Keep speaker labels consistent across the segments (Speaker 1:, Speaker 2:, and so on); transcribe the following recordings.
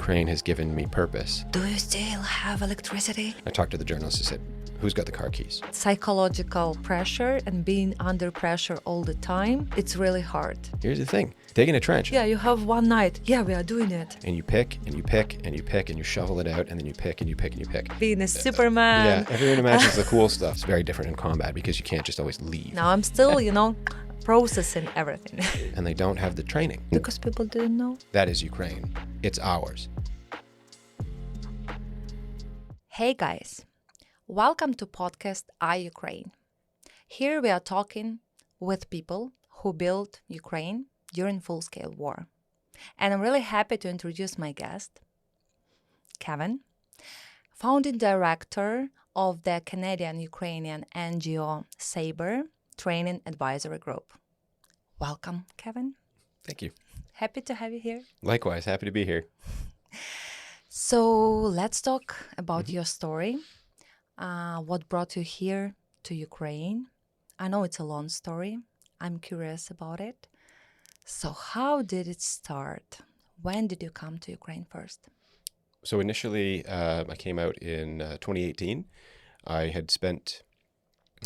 Speaker 1: Ukraine has given me purpose.
Speaker 2: Do you still have electricity?
Speaker 1: I talked to the journalist and said, who's got the car keys?
Speaker 2: Psychological pressure and being under pressure all the time, it's really hard.
Speaker 1: Here's the thing. Digging a trench.
Speaker 2: Yeah, you have one night. Yeah, we are doing it.
Speaker 1: And you pick, and you pick, and you pick, and you shovel it out, and then you pick, and you pick, and you pick.
Speaker 2: Being a Superman.
Speaker 1: Yeah, everyone imagines the cool stuff. It's very different in combat because you can't just always leave.
Speaker 2: Now I'm still, processing everything.
Speaker 1: And they don't have the training.
Speaker 2: Because people didn't know.
Speaker 1: That is Ukraine. It's ours.
Speaker 2: Hey guys, welcome to podcast Ukraine. Here we are talking with people who built Ukraine during full-scale war. And I'm really happy to introduce my guest, Kevin, founding director of the Canadian-Ukrainian NGO Sabre Training Advisory Group. Welcome, Kevin.
Speaker 1: Thank you.
Speaker 2: Happy to have you here.
Speaker 1: Likewise, happy to be here.
Speaker 2: So let's talk about your story. What brought you here to Ukraine? I know it's a long story. I'm curious about it. So how did it start? When did you come to Ukraine first?
Speaker 1: So initially, I came out in 2018. I had spent,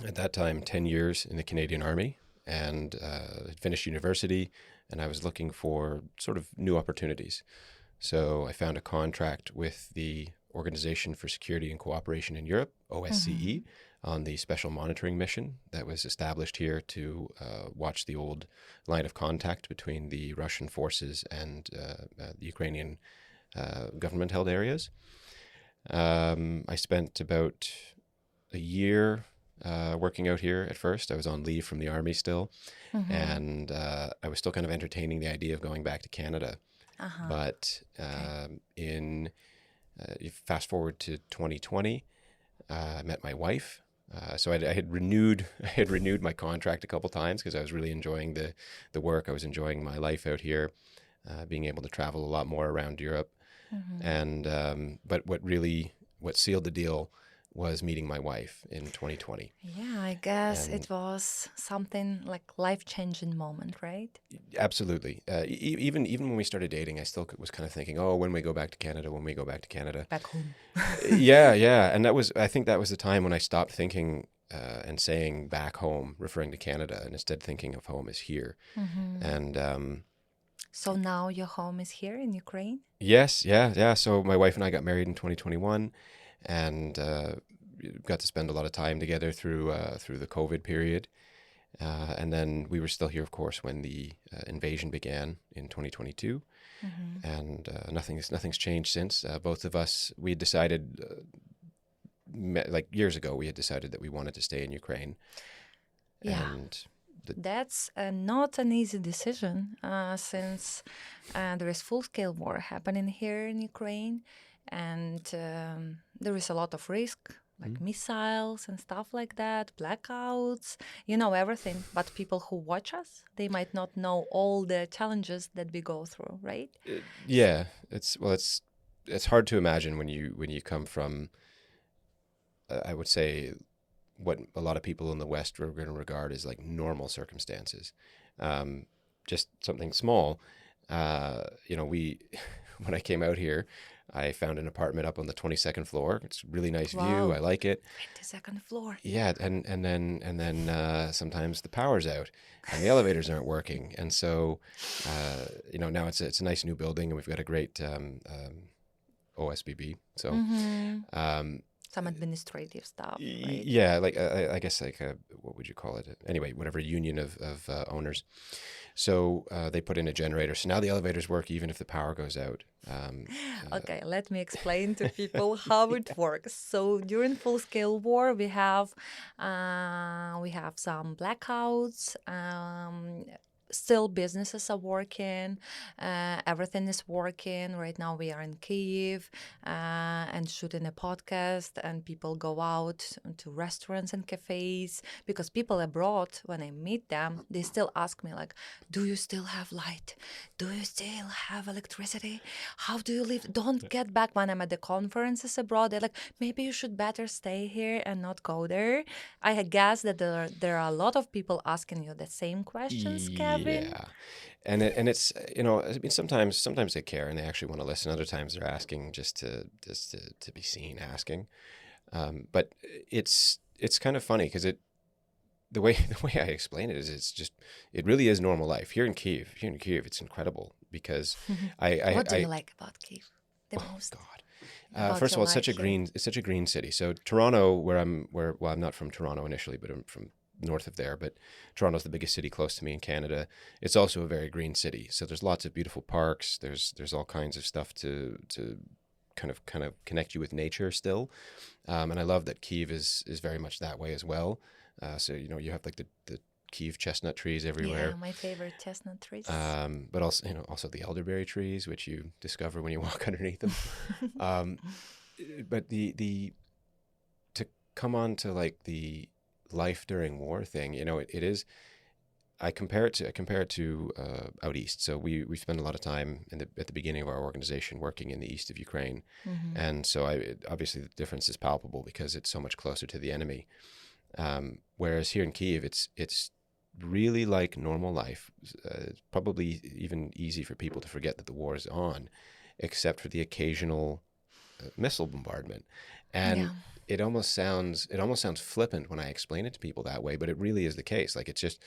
Speaker 1: at that time, 10 years in the Canadian Army and had finished university, and I was looking for sort of new opportunities. So I found a contract with the Organization for Security and Cooperation in Europe, OSCE, on the special monitoring mission that was established here to watch the old line of contact between the Russian forces and the Ukrainian government-held areas. I spent about a year working out here at first. I was on leave from the Army still, and I was still kind of entertaining the idea of going back to Canada. But in fast forward to 2020, I met my wife. So I had renewed my contract a couple times because I was really enjoying the work. I was enjoying my life out here, being able to travel a lot more around Europe. And but what sealed the deal was meeting my wife in 2020.
Speaker 2: Yeah, I guess it was something like life-changing moment, right?
Speaker 1: Absolutely. Even when we started dating, I still was kind of thinking, oh, when we go back to Canada.
Speaker 2: Back home.
Speaker 1: Yeah. And I think that was the time when I stopped thinking and saying back home, referring to Canada, and instead thinking of home as here. And
Speaker 2: so now your home is here in Ukraine?
Speaker 1: Yes, yeah. So my wife and I got married in 2021, and got to spend a lot of time together through the COVID period. And then we were still here, of course, when the invasion began in 2022. And nothing's changed since. Both of us, we had decided, like years ago, we had decided that we wanted to stay in Ukraine.
Speaker 2: Yeah.
Speaker 1: And
Speaker 2: that's not an easy decision since there is full-scale war happening here in Ukraine, and there is a lot of risk, like missiles and stuff like that, blackouts, everything. But people who watch us, they might not know all the challenges that we go through, right?
Speaker 1: Yeah, it's hard to imagine when you come from, I would say, what a lot of people in the West are going to regard as like normal circumstances. Just something small. When I came out here, I found an apartment up on the 22nd floor. It's a really nice view. I like it.
Speaker 2: 22nd floor.
Speaker 1: Yeah, and then sometimes the power's out and the elevators aren't working, and so now it's a nice new building, and we've got a great OSBB. So.
Speaker 2: Some administrative stuff, right?
Speaker 1: Yeah, like I guess like what would you call it? Anyway, whatever union of owners. So they put in a generator. So now the elevators work even if the power goes out.
Speaker 2: Okay, let me explain to people how it works. So during full-scale war, we have some blackouts. Still, businesses are working. Everything is working. Right now, we are in Kyiv and shooting a podcast, and people go out to restaurants and cafes because people abroad, when I meet them, they still ask me like, "Do you still have light? Do you still have electricity? How do you live? Don't get back." When I'm at the conferences abroad, they're like, "Maybe you should better stay here and not go there." I guess that there are a lot of people asking you the same questions, Kevin. Kevin?
Speaker 1: Yeah. And it's, you know, I mean, sometimes they care and they actually want to listen. Other times they're asking just to be seen asking. But it's kind of funny because the way the way I explain it is it really is normal life here in Kiev. Here in Kiev, it's incredible because
Speaker 2: What do you
Speaker 1: I
Speaker 2: like about Kiev the
Speaker 1: oh
Speaker 2: most?
Speaker 1: God.
Speaker 2: About
Speaker 1: First of
Speaker 2: your
Speaker 1: all,
Speaker 2: life here?
Speaker 1: it's such a green city. So Toronto, well, I'm not from Toronto initially, but I'm from north of there. But Toronto's the biggest city close to me in Canada. It's also a very green city. So there's lots of beautiful parks. There's all kinds of stuff to kind of connect you with nature still. And I love that Kiev is very much that way as well. So you know you have like the Kiev chestnut trees
Speaker 2: Yeah,
Speaker 1: everywhere.
Speaker 2: my favorite chestnut trees.
Speaker 1: But also, you know, also the elderberry trees, which you discover when you walk underneath them. Um, but the to come on to like the life during war thing, you know, it is. I compare it to out east. So we spend a lot of time at the beginning of our organization working in the east of Ukraine,
Speaker 2: Hmm.
Speaker 1: and so obviously the difference is palpable because it's so much closer to the enemy. Whereas here in Kiev, it's really like normal life. It's probably even easy for people to forget that the war is on, except for the occasional missile bombardment. And
Speaker 2: Yeah.
Speaker 1: it almost sounds flippant when I explain it to people that way, but it really is the case. Like it's just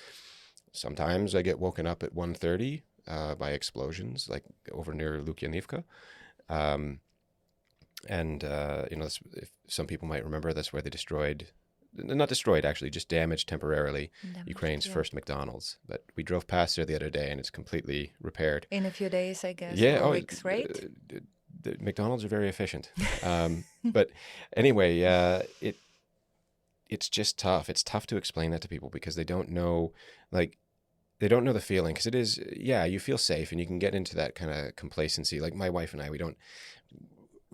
Speaker 1: sometimes I get woken up at 1:30 by explosions, like over near Lukyanivka. Um, and you know, if some people might remember, that's where they not destroyed actually, just damaged temporarily
Speaker 2: Damaged,
Speaker 1: Ukraine's
Speaker 2: yeah.
Speaker 1: first McDonald's. But we drove past there the other day, and it's completely repaired.
Speaker 2: In a few days, I guess,
Speaker 1: Yeah.
Speaker 2: or
Speaker 1: Oh,
Speaker 2: weeks, right?
Speaker 1: the McDonald's are very efficient. But anyway, it's just tough. It's tough to explain that to people because they don't know, like, they don't know the feeling. Because it is, yeah, you feel safe and you can get into that kind of complacency. Like my wife and I, we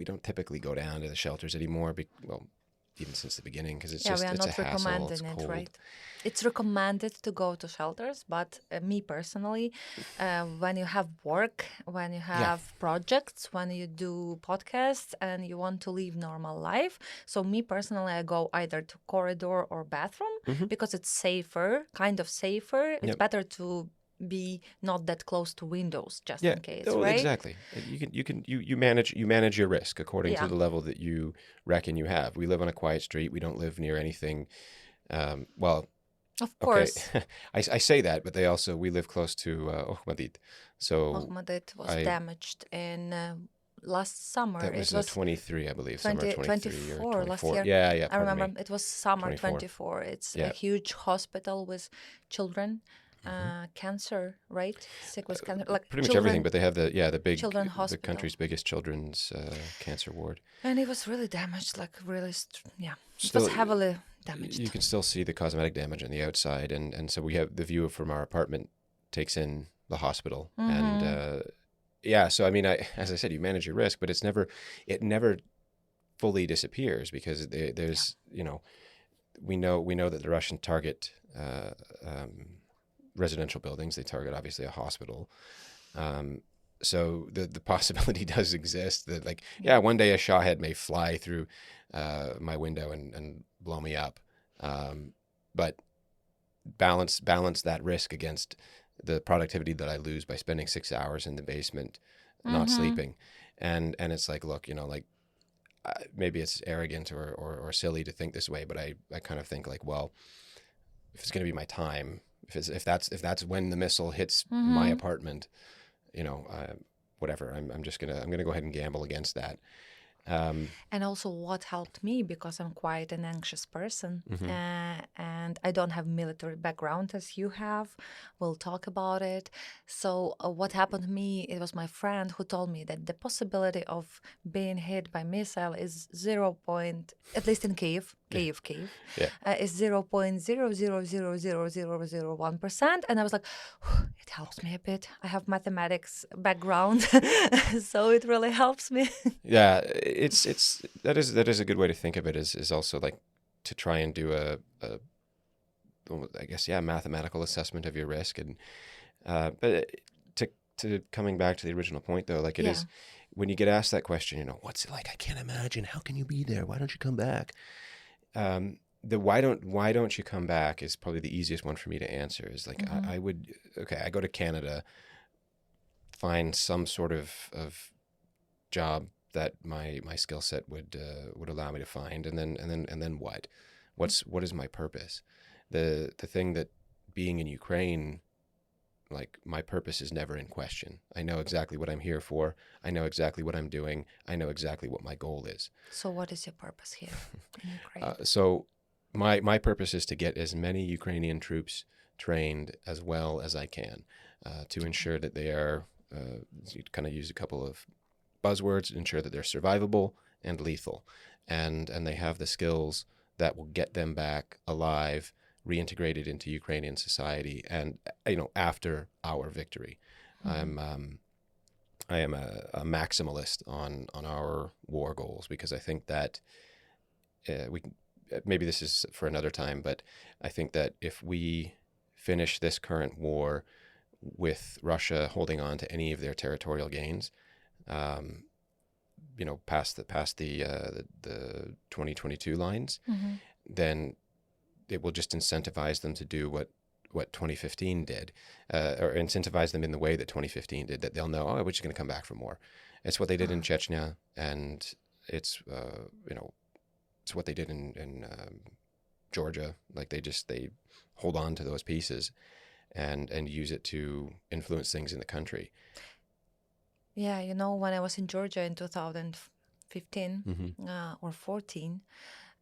Speaker 1: don't typically go down to the shelters anymore. Well, even since the beginning, because
Speaker 2: Yeah, we are
Speaker 1: it's a
Speaker 2: not
Speaker 1: hassle. It's
Speaker 2: recommending it,
Speaker 1: cold.
Speaker 2: right? It's recommended to go to shelters, but me personally, when you have work, when you
Speaker 1: Yeah.
Speaker 2: have projects, when you do podcasts and you want to live normal life, so me personally, I go either to corridor or bathroom
Speaker 1: Hmm.
Speaker 2: because it's safer, kind of safer. It's
Speaker 1: Yep.
Speaker 2: better to be not that close to windows just
Speaker 1: Yeah.
Speaker 2: in case,
Speaker 1: Oh,
Speaker 2: right?
Speaker 1: exactly. You manage your risk according to
Speaker 2: Yeah,
Speaker 1: the level that you reckon you have. We live on a quiet street. We don't live near anything. Well,
Speaker 2: of
Speaker 1: okay,
Speaker 2: course.
Speaker 1: I say that, but we live close to Ohmadid. So
Speaker 2: Ahmedit was
Speaker 1: I
Speaker 2: damaged in last summer.
Speaker 1: that
Speaker 2: It
Speaker 1: was
Speaker 2: was
Speaker 1: 23, I believe, summer 23 or
Speaker 2: 2024 last
Speaker 1: 24.
Speaker 2: year.
Speaker 1: Yeah, yeah.
Speaker 2: I
Speaker 1: Pardon
Speaker 2: remember
Speaker 1: me,
Speaker 2: it was summer
Speaker 1: 24.
Speaker 2: 24. It's a
Speaker 1: Yeah.
Speaker 2: huge hospital with children,
Speaker 1: Hmm.
Speaker 2: cancer, right? Sick with cancer, like
Speaker 1: Pretty much everything,
Speaker 2: children,
Speaker 1: but they have
Speaker 2: children
Speaker 1: the
Speaker 2: hospital.
Speaker 1: country's biggest children's cancer ward.
Speaker 2: And it was really damaged, like really, yeah. It was
Speaker 1: Still,
Speaker 2: heavily
Speaker 1: you
Speaker 2: damaged.
Speaker 1: can still see the cosmetic damage on the outside, and so we have the view from our apartment takes in the hospital, and
Speaker 2: Mm-hmm.
Speaker 1: yeah. So I mean, as I said, you manage your risk, but it never fully disappears because
Speaker 2: Yeah.
Speaker 1: there's we know that the Russian target residential buildings. They target obviously a hospital. Um, so the possibility does exist that like
Speaker 2: Yeah.
Speaker 1: yeah, one day a shahid may fly through my window and blow me up. But balance that risk against the productivity that I lose by spending 6 hours in the basement not
Speaker 2: Mm-hmm.
Speaker 1: sleeping. And it's like, look, like maybe it's arrogant or silly to think this way, but I kind of think like, well, if it's going to be my time, if that's when the missile hits my
Speaker 2: Mm-hmm.
Speaker 1: apartment, whatever, I'm gonna go ahead and gamble against that. Um,
Speaker 2: And also, what helped me because I'm quite an anxious person,
Speaker 1: mhm.
Speaker 2: and I don't have military background as you have. We'll talk about it. So, what happened to me? It was my friend who told me that the possibility of being hit by missile is 0. At least in Kiev,
Speaker 1: Yeah,
Speaker 2: Kiev,
Speaker 1: yeah,
Speaker 2: is 0.0000001%. And I was like, it helps me
Speaker 1: okay,
Speaker 2: a bit. I have mathematics background, so it really helps me.
Speaker 1: yeah. It's that is a good way to think of it. Is also like to try and do a I guess yeah, mathematical assessment of your risk. And but to coming back to the original point though, like it
Speaker 2: Yeah.
Speaker 1: is when you get asked that question, what's it like? I can't imagine. How can you be there? Why don't you come back? the why don't you come back is probably the easiest one for me to answer. Is like I would, okay, I go to Canada, find some sort of job that my skill set would allow me to find, and then what is my purpose? The thing that being in Ukraine, like, my purpose is never in question. I know exactly what I'm here for. I know exactly what I'm doing. I know exactly what my goal is.
Speaker 2: So what is your purpose here in Ukraine?
Speaker 1: So my purpose is to get as many Ukrainian troops trained as well as I can, to ensure that they are, you kind of use a couple of buzzwords, ensure that they're survivable and lethal, and they have the skills that will get them back alive, reintegrated into Ukrainian society, and after our victory. I am a maximalist on our war goals, because I think that we maybe this is for another time, but I think that if we finish this current war with Russia holding on to any of their territorial gains, past the 2022 lines, then it will just incentivize them to do what 2015 did, or incentivize them in the way that 2015 did, that they'll know, oh, we're just going to come back for more. It's what they did in Chechnya, and it's it's what they did in Georgia. Like, they hold on to those pieces and use it to influence things in the country.
Speaker 2: Yeah, when I was in Georgia in 2015 or 14,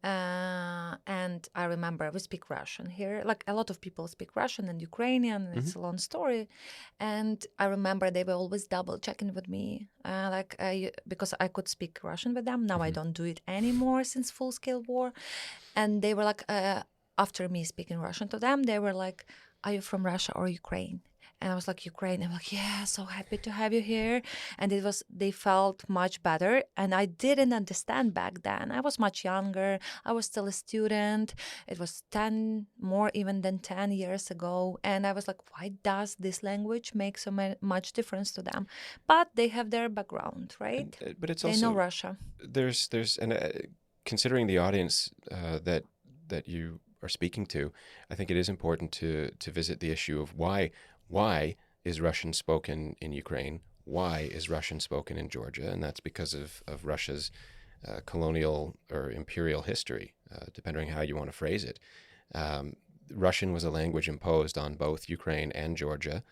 Speaker 2: and I remember we speak Russian here. Like, a lot of people speak Russian and Ukrainian. It's a long story. And I remember they were always double checking with me, because I could speak Russian with them. Now I don't do it anymore since full-scale war. And they were like, after me speaking Russian to them, they were like, are you from Russia or Ukraine? And I was like, Ukraine. I'm like, yeah, so happy to have you here. And they felt much better. And I didn't understand back then. I was much younger. I was still a student. It was more even than 10 years ago. And I was like, why does this language make so much difference to them? But they have their background, right?
Speaker 1: But it's
Speaker 2: they
Speaker 1: also,
Speaker 2: know Russia.
Speaker 1: There's considering the audience that you are speaking to, I think it is important to visit the issue of why is Russian spoken in Ukraine? Why is Russian spoken in Georgia? And that's because of Russia's colonial or imperial history, depending on how you want to phrase it. Russian was a language imposed on both Ukraine and Georgia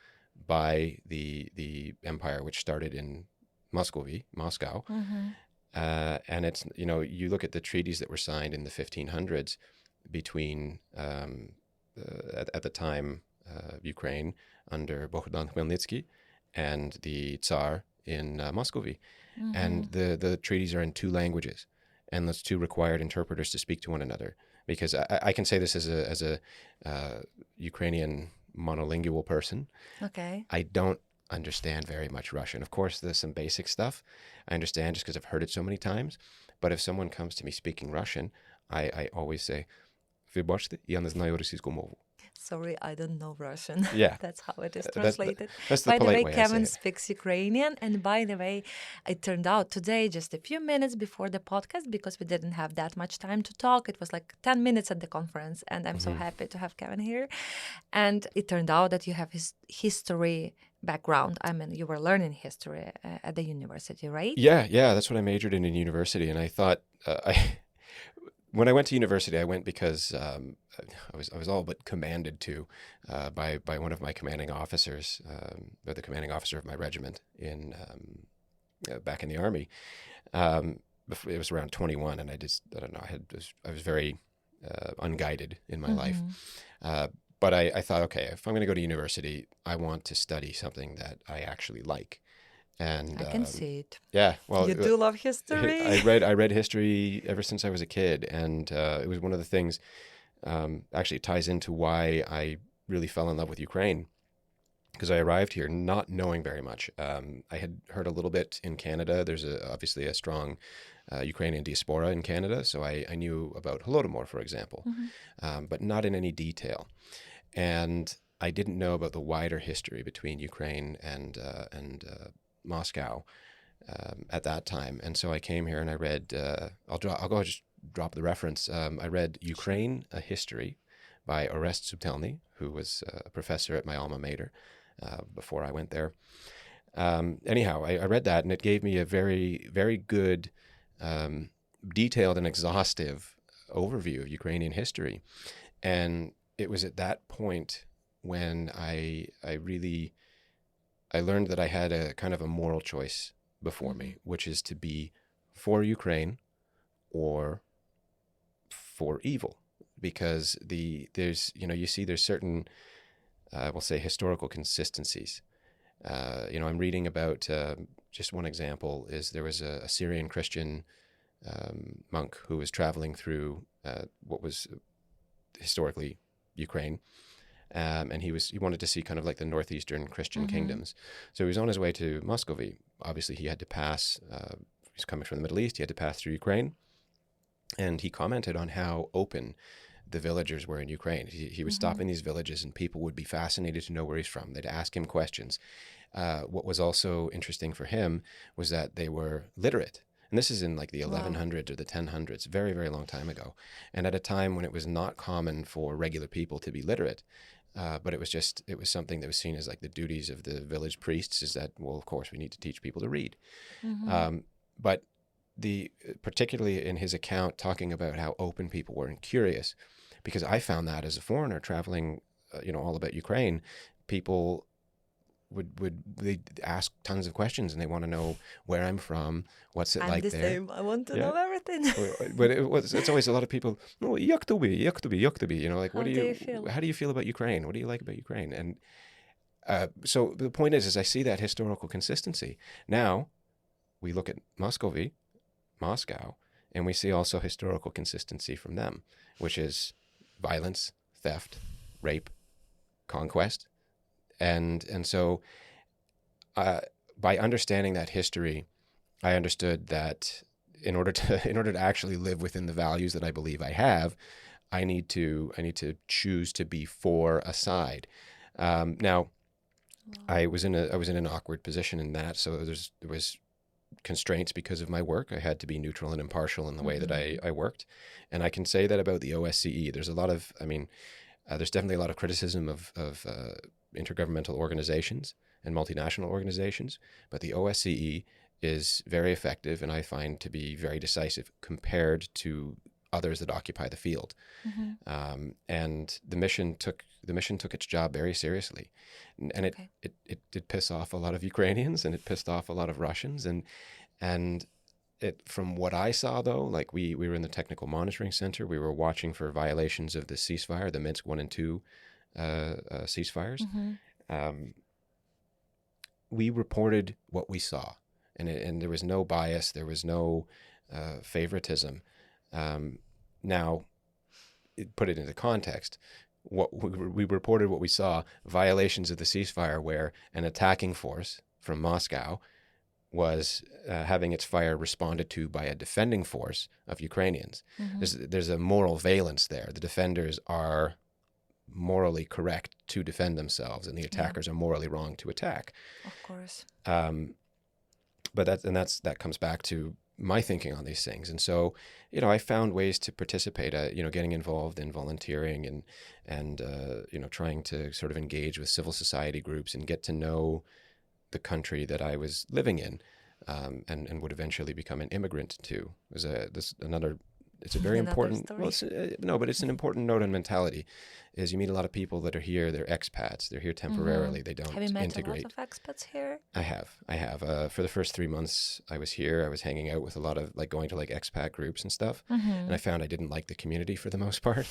Speaker 1: by the empire, which started in Moscow. And it's, you look at the treaties that were signed in the 1500s between, at the time, Ukraine under Bohdan Khmelnytsky and the Tsar in Muscovy. And the treaties are in two languages, and those two required interpreters to speak to one another. Because I can say this as a Ukrainian monolingual person.
Speaker 2: Okay.
Speaker 1: I don't understand very much Russian. Of course, there's some basic stuff I understand just because I've heard it so many times. But if someone comes to me speaking Russian, I always say, "Вибачте, я не знаю російську мову."
Speaker 2: Sorry, I don't know Russian.
Speaker 1: Yeah.
Speaker 2: That's how it is translated.
Speaker 1: That's the
Speaker 2: By the
Speaker 1: polite
Speaker 2: way,
Speaker 1: way I
Speaker 2: Kevin
Speaker 1: say it.
Speaker 2: speaks Ukrainian. And by the way, it turned out today, just a few minutes before the podcast, because we didn't have that much time to talk. It was like 10 minutes at the conference. And I'm so happy to have Kevin here. And it turned out that you have his history background. I mean, you were learning history at the university, right?
Speaker 1: Yeah. That's what I majored in university. And I thought, when I went to university, I went because I was all but commanded to by one of my commanding officers, or the commanding officer of my regiment in back in the Army. It was around 21, and I don't know, I was very unguided in my life. But I thought, okay, if I'm going to go to university, I want to study something that I actually like. And
Speaker 2: I can see it.
Speaker 1: Yeah, well,
Speaker 2: You do love history.
Speaker 1: I read history ever since I was a kid, and it was one of the things. Actually, it ties into why I really fell in love with Ukraine, because I arrived here not knowing very much. I had heard a little bit in Canada. There's obviously a strong Ukrainian diaspora in Canada, so I knew about Holodomor, for example, but not in any detail. And I didn't know about the wider history between Ukraine and Moscow at that time. And so I came here and I read, I'll go just drop the reference. I read Ukraine, A History by Orest Subtelny, who was a professor at my alma mater before I went there. Anyhow, I read that, and it gave me a very, very good, detailed and exhaustive overview of Ukrainian history. And it was at that point when I learned that I had a kind of a moral choice before me, which is to be for Ukraine or for evil, because there's certain, we'll say, historical consistencies. I'm reading about, just one example is there was a Syrian Christian monk who was traveling through what was historically Ukraine. And he wanted to see kind of like the northeastern Christian kingdoms. So he was on his way to Muscovy. Obviously, he had to pass, he's coming from the Middle East, he had to pass through Ukraine. And he commented on how open the villagers were in Ukraine. He was stopping these villages, and people would be fascinated to know where he's from. They'd ask him questions. What was also interesting for him was that they were literate. And this is in like the 1100s or the 1000s, very, very long time ago. And at a time when it was not common for regular people to be literate. But it was something that was seen as like the duties of the village priests, is that, well, of course, we need to teach people to read. But particularly in his account, talking about how open people were and curious, because I found that as a foreigner traveling, all about Ukraine, people they ask tons of questions, and they want to know where I'm from, what's it like there.
Speaker 2: Same. I want to know everything.
Speaker 1: But it's always a lot of people, oh, як тобі, like,
Speaker 2: feel?
Speaker 1: How do you feel about Ukraine? What do you like about Ukraine? And so the point is I see that historical consistency. Now we look at Moscow, and we see also historical consistency from them, which is violence, theft, rape, conquest. And so by understanding that history, I understood that in order to actually live within the values that I believe I have, I need to choose to be for a side. Now, I was in an awkward position in that. So there was constraints because of my work. I had to be neutral and impartial in the way that I worked. And I can say that about the OSCE. There's there's definitely a lot of criticism of intergovernmental organizations and multinational organizations, but the OSCE is very effective, and I find to be very decisive compared to others that occupy the field. And the mission took its job very seriously, and it did piss off a lot of Ukrainians, and it pissed off a lot of Russians, and it, from what I saw though, like we were in the technical monitoring center, we were watching for violations of the ceasefire, the Minsk 1 and 2 ceasefires. We reported what we saw, and there was no bias, there was no favoritism. Now, put it into context. We reported what we saw: violations of the ceasefire, where an attacking force from Moscow was having its fire responded to by a defending force of Ukrainians. There's a moral valence there. The defenders are morally correct to defend themselves, and the attackers are morally wrong to attack.
Speaker 2: Of course.
Speaker 1: But that comes back to my thinking on these things. And so, I found ways to participate, getting involved in volunteering and trying to sort of engage with civil society groups and get to know the country that I was living in, and would eventually become an immigrant to. It's a very important, but it's an important note on mentality, is you meet a lot of people that are here, they're expats, they're here temporarily, they don't integrate.
Speaker 2: Have you met a lot of expats here?
Speaker 1: I have. For the first 3 months I was here, I was hanging out with a lot of, like, going to like expat groups and stuff, and I found I didn't like the community for the most part,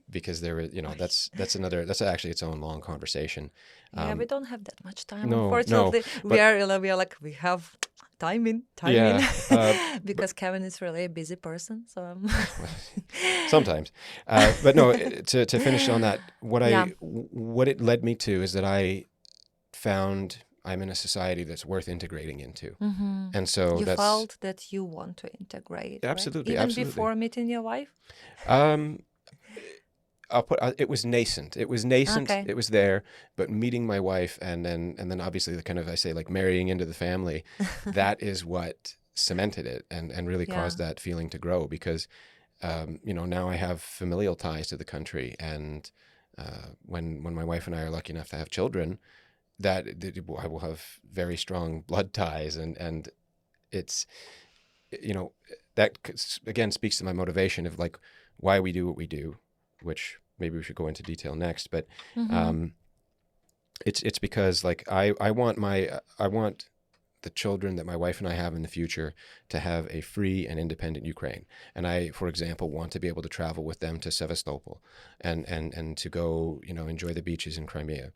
Speaker 1: because there were, that's actually its own long conversation.
Speaker 2: We don't have that much time,
Speaker 1: no,
Speaker 2: unfortunately.
Speaker 1: No,
Speaker 2: we have time in, because Kevin is really a busy person, so
Speaker 1: sometimes. But no, to finish on that, what it led me to is that I found I'm in a society that's worth integrating into, and so
Speaker 2: you felt that you want to integrate.
Speaker 1: Absolutely,
Speaker 2: right? Even
Speaker 1: absolutely.
Speaker 2: before meeting your wife.
Speaker 1: It was nascent.
Speaker 2: Okay.
Speaker 1: It was there, but meeting my wife and then obviously the kind of, I say, like, marrying into the family, that is what cemented it and really
Speaker 2: Yeah.
Speaker 1: caused that feeling to grow because, now I have familial ties to the country. And when my wife and I are lucky enough to have children, I will have very strong blood ties. And it's, that again speaks to my motivation of like why we do what we do, which maybe we should go into detail next. But
Speaker 2: Mm-hmm.
Speaker 1: um, it's because like I want the children that my wife and I have in the future to have a free and independent Ukraine. And I, for example, want to be able to travel with them to Sevastopol and to go, enjoy the beaches in Crimea,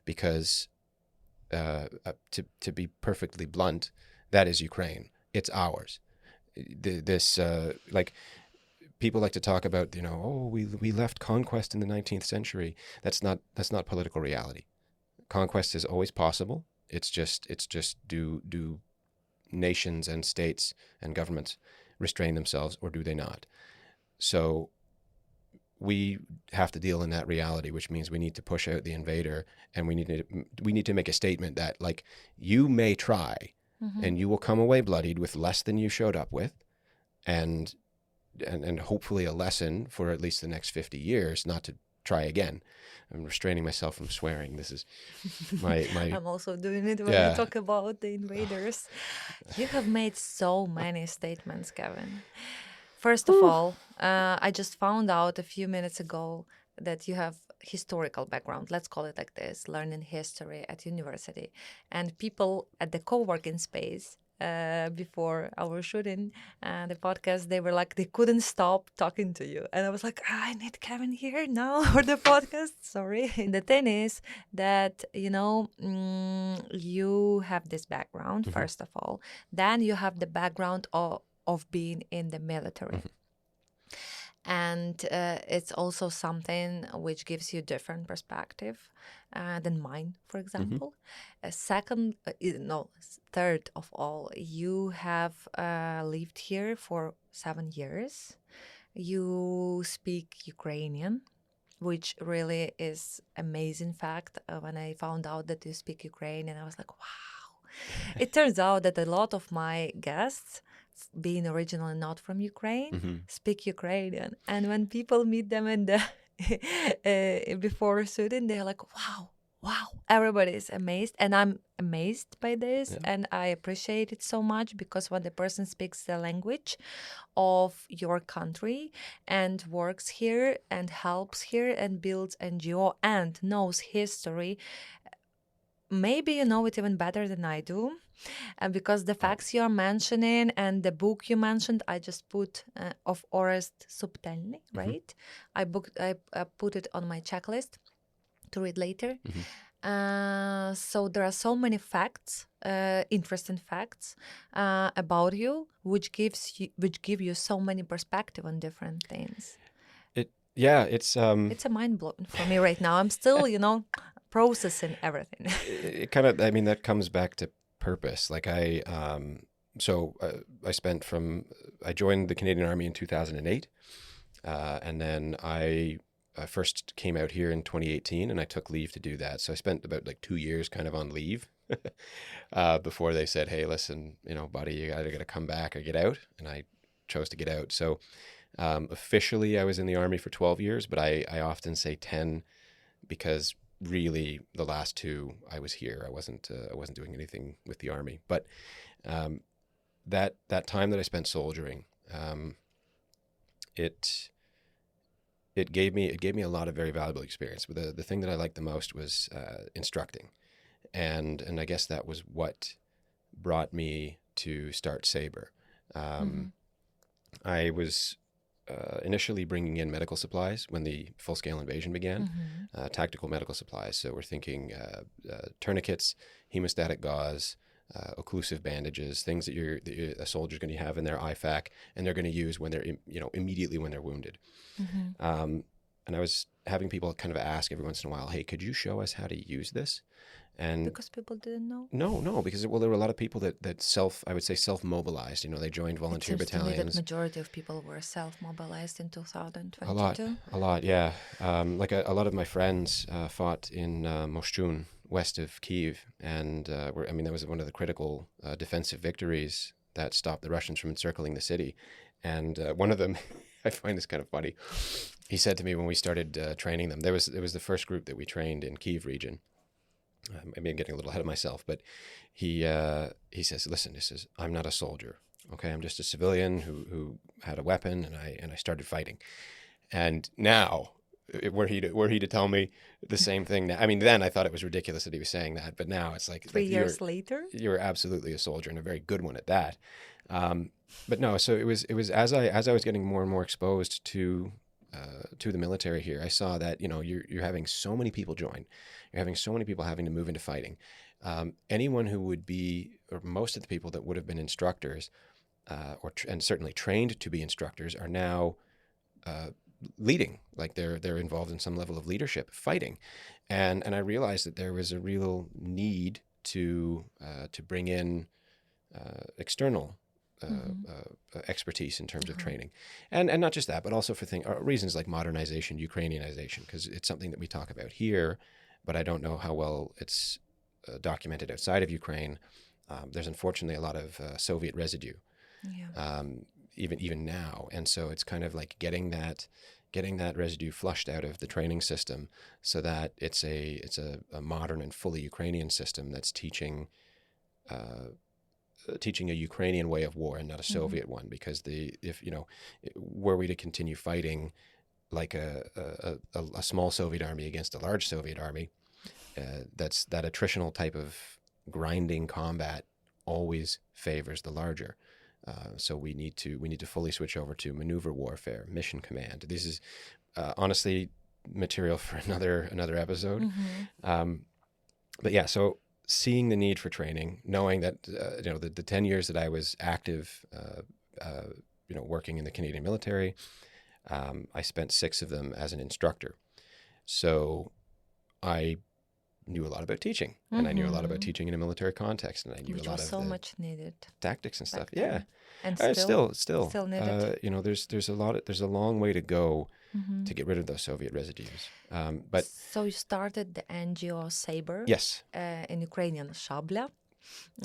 Speaker 1: because to be perfectly blunt, that is Ukraine. It's ours. This like people like to talk about, oh, we left conquest in the 19th century. That's not political reality. Conquest is always possible. It's just do nations and states and governments restrain themselves, or do they not? So we have to deal in that reality, which means we need to push out the invader, and we need to make a statement that like you may try,
Speaker 2: Mm-hmm.
Speaker 1: and you will come away bloodied with less than you showed up with, and hopefully a lesson for at least the next 50 years not to try again. I'm restraining myself from swearing. This is my
Speaker 2: I'm also doing it when we
Speaker 1: yeah.
Speaker 2: talk about the invaders. You have made so many statements, Kevin. First of
Speaker 1: Whew.
Speaker 2: all, I just found out a few minutes ago that you have historical background. Let's call it like this: learning history at university, and people at the co-working space. Before our shooting the podcast, they were like they couldn't stop talking to you, and I was like, I need Kevin here now for the podcast. Sorry. The thing is that you have this background
Speaker 1: Mhm.
Speaker 2: first of all, then you have the background of being in the military.
Speaker 1: Mhm.
Speaker 2: And it's also something which gives you different perspective than mine, for
Speaker 1: Mhm.
Speaker 2: example. Third of all, you have lived here for 7 years. You speak Ukrainian, which really is amazing fact. When I found out that you speak Ukrainian, I was like, wow. It turns out that a lot of my guests, being originally not from Ukraine,
Speaker 1: Mhm.
Speaker 2: speak Ukrainian. And when people meet them in the before shooting, they're like, wow, wow. Everybody is amazed. And I'm amazed by this.
Speaker 1: Yeah.
Speaker 2: And I appreciate it so much, because when the person speaks the language of your country and works here and helps here and builds NGO and knows history, maybe you know it even better than I do. And because the
Speaker 1: Oh.
Speaker 2: facts you're mentioning and the book you mentioned, I just put of Orest Subtelny,
Speaker 1: Mhm.
Speaker 2: right? I put it on my checklist to read later.
Speaker 1: Mhm.
Speaker 2: So there are so many facts, interesting facts about you, which give you so many perspective on different things.
Speaker 1: It's
Speaker 2: It's a mind blowing for me right now. I'm still, processing everything.
Speaker 1: it kind of, I mean, that comes back to purpose. Like I joined the Canadian Army in 2008, and then I first came out here in 2018, and I took leave to do that. So I spent about like 2 years kind of on leave before they said, "Hey, listen, buddy, you either got to come back or get out." And I chose to get out. So officially, I was in the Army for 12 years, but I often say 10 because really the last two I was here. I wasn't doing anything with the Army. But um, that time that I spent soldiering, it it gave me a lot of very valuable experience. But the thing that I liked the most was instructing, and I guess that was what brought me to start Sabre.
Speaker 2: Mm-hmm.
Speaker 1: I was initially bringing in medical supplies when the full-scale invasion began,
Speaker 2: Mm-hmm.
Speaker 1: tactical medical supplies. So we're thinking tourniquets, hemostatic gauze, occlusive bandages, things that a soldier's going to have in their IFAC, and they're going to use when they're immediately when they're wounded.
Speaker 2: Mm-hmm.
Speaker 1: And I was having people kind of ask every once in a while, "Hey, could you show us how to use this?" And
Speaker 2: Because people didn't know.
Speaker 1: no, because there were a lot of people that I would say self-mobilized. They joined
Speaker 2: It
Speaker 1: volunteer
Speaker 2: seems to me that
Speaker 1: battalions.
Speaker 2: majority of people were self-mobilized in
Speaker 1: A lot,
Speaker 2: 2022.
Speaker 1: a lot, yeah. Like a lot of my friends fought in Moshchun, west of Kyiv, and that was one of the critical defensive victories that stopped the Russians from encircling the city. And one of them, I find this kind of funny. He said to me when we started training them, it was the first group that we trained in Kyiv region. Maybe I'm getting a little ahead of myself, but he says, "Listen, I'm not a soldier. Okay, I'm just a civilian who had a weapon, and I started fighting." And now, were he to tell me the same thing now, I mean, then I thought it was ridiculous that he was saying that, but now it's like
Speaker 2: 3 years later,
Speaker 1: you're absolutely a soldier, and a very good one at that. But no, so it was as I was getting more and more exposed to the military here, I saw that you're having so many people join, you're having so many people having to move into fighting. Anyone who would be, or most of the people that would have been instructors, and certainly trained to be instructors, are now leading, like they're involved in some level of leadership, fighting, and I realized that there was a real need to bring in external expertise in terms of training, and not just that, but also for reasons like modernization, Ukrainianization, because it's something that we talk about here, but I don't know how well it's documented outside of Ukraine. There's unfortunately a lot of Soviet residue, even now, and so it's kind of like getting that residue flushed out of the training system, so that it's a modern and fully Ukrainian system that's teaching a Ukrainian way of war and not a Soviet one. Because were we to continue fighting like a small Soviet army against a large Soviet army, that attritional type of grinding combat always favors the larger. So we need to fully switch over to maneuver warfare, mission command. This is honestly material for another episode. But yeah, so seeing the need for training, knowing that the 10 years that I was active, working in the Canadian military, I spent 6 of them as an instructor. So I knew a lot about teaching, and I knew a lot about teaching in a military context, and I knew
Speaker 2: which
Speaker 1: a lot
Speaker 2: was
Speaker 1: of
Speaker 2: so
Speaker 1: the
Speaker 2: much needed
Speaker 1: tactics and stuff.
Speaker 2: then.
Speaker 1: Yeah,
Speaker 2: and
Speaker 1: still
Speaker 2: needed.
Speaker 1: There's a long way to go to get rid of those Soviet residues. But
Speaker 2: so you started the NGO Sabre.
Speaker 1: Yes.
Speaker 2: In Ukrainian, Shabla.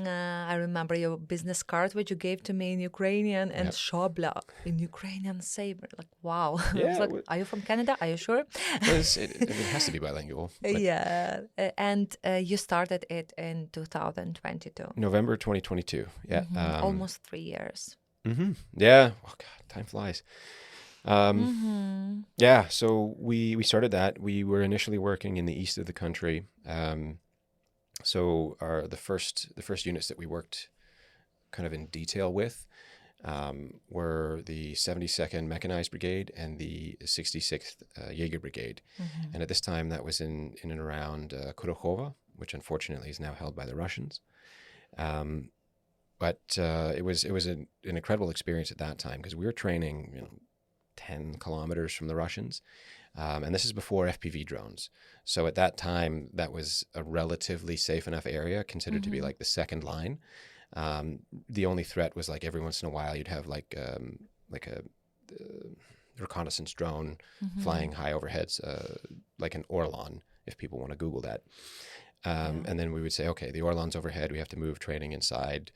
Speaker 2: I remember your business card, which you gave to me in Ukrainian, and Shabla in Ukrainian, Sabre. Like, wow. I was like, are you from Canada? Are you sure?
Speaker 1: It has to be bilingual.
Speaker 2: Yeah. And you started it in 2022.
Speaker 1: November 2022. Yeah.
Speaker 2: Almost 3 years.
Speaker 1: Yeah. Oh, God, time flies. Yeah. So we started that. We were initially working in the east of the country. So the first units that we worked kind of in detail with were the 72nd Mechanized Brigade and the 66th Jaeger Brigade. And at this time, that was in and around Kurakhova, which unfortunately is now held by the Russians. But it was an incredible experience at that time, because we were training 10 kilometers from the Russians. And this is before FPV drones. So at that time, that was a relatively safe enough area, considered to be like the second line. The only threat was like every once in a while you'd have like a reconnaissance drone flying high overheads, like an Orlan, if people want to Google that. And then we would say, okay, the Orlan's overhead, we have to move training inside,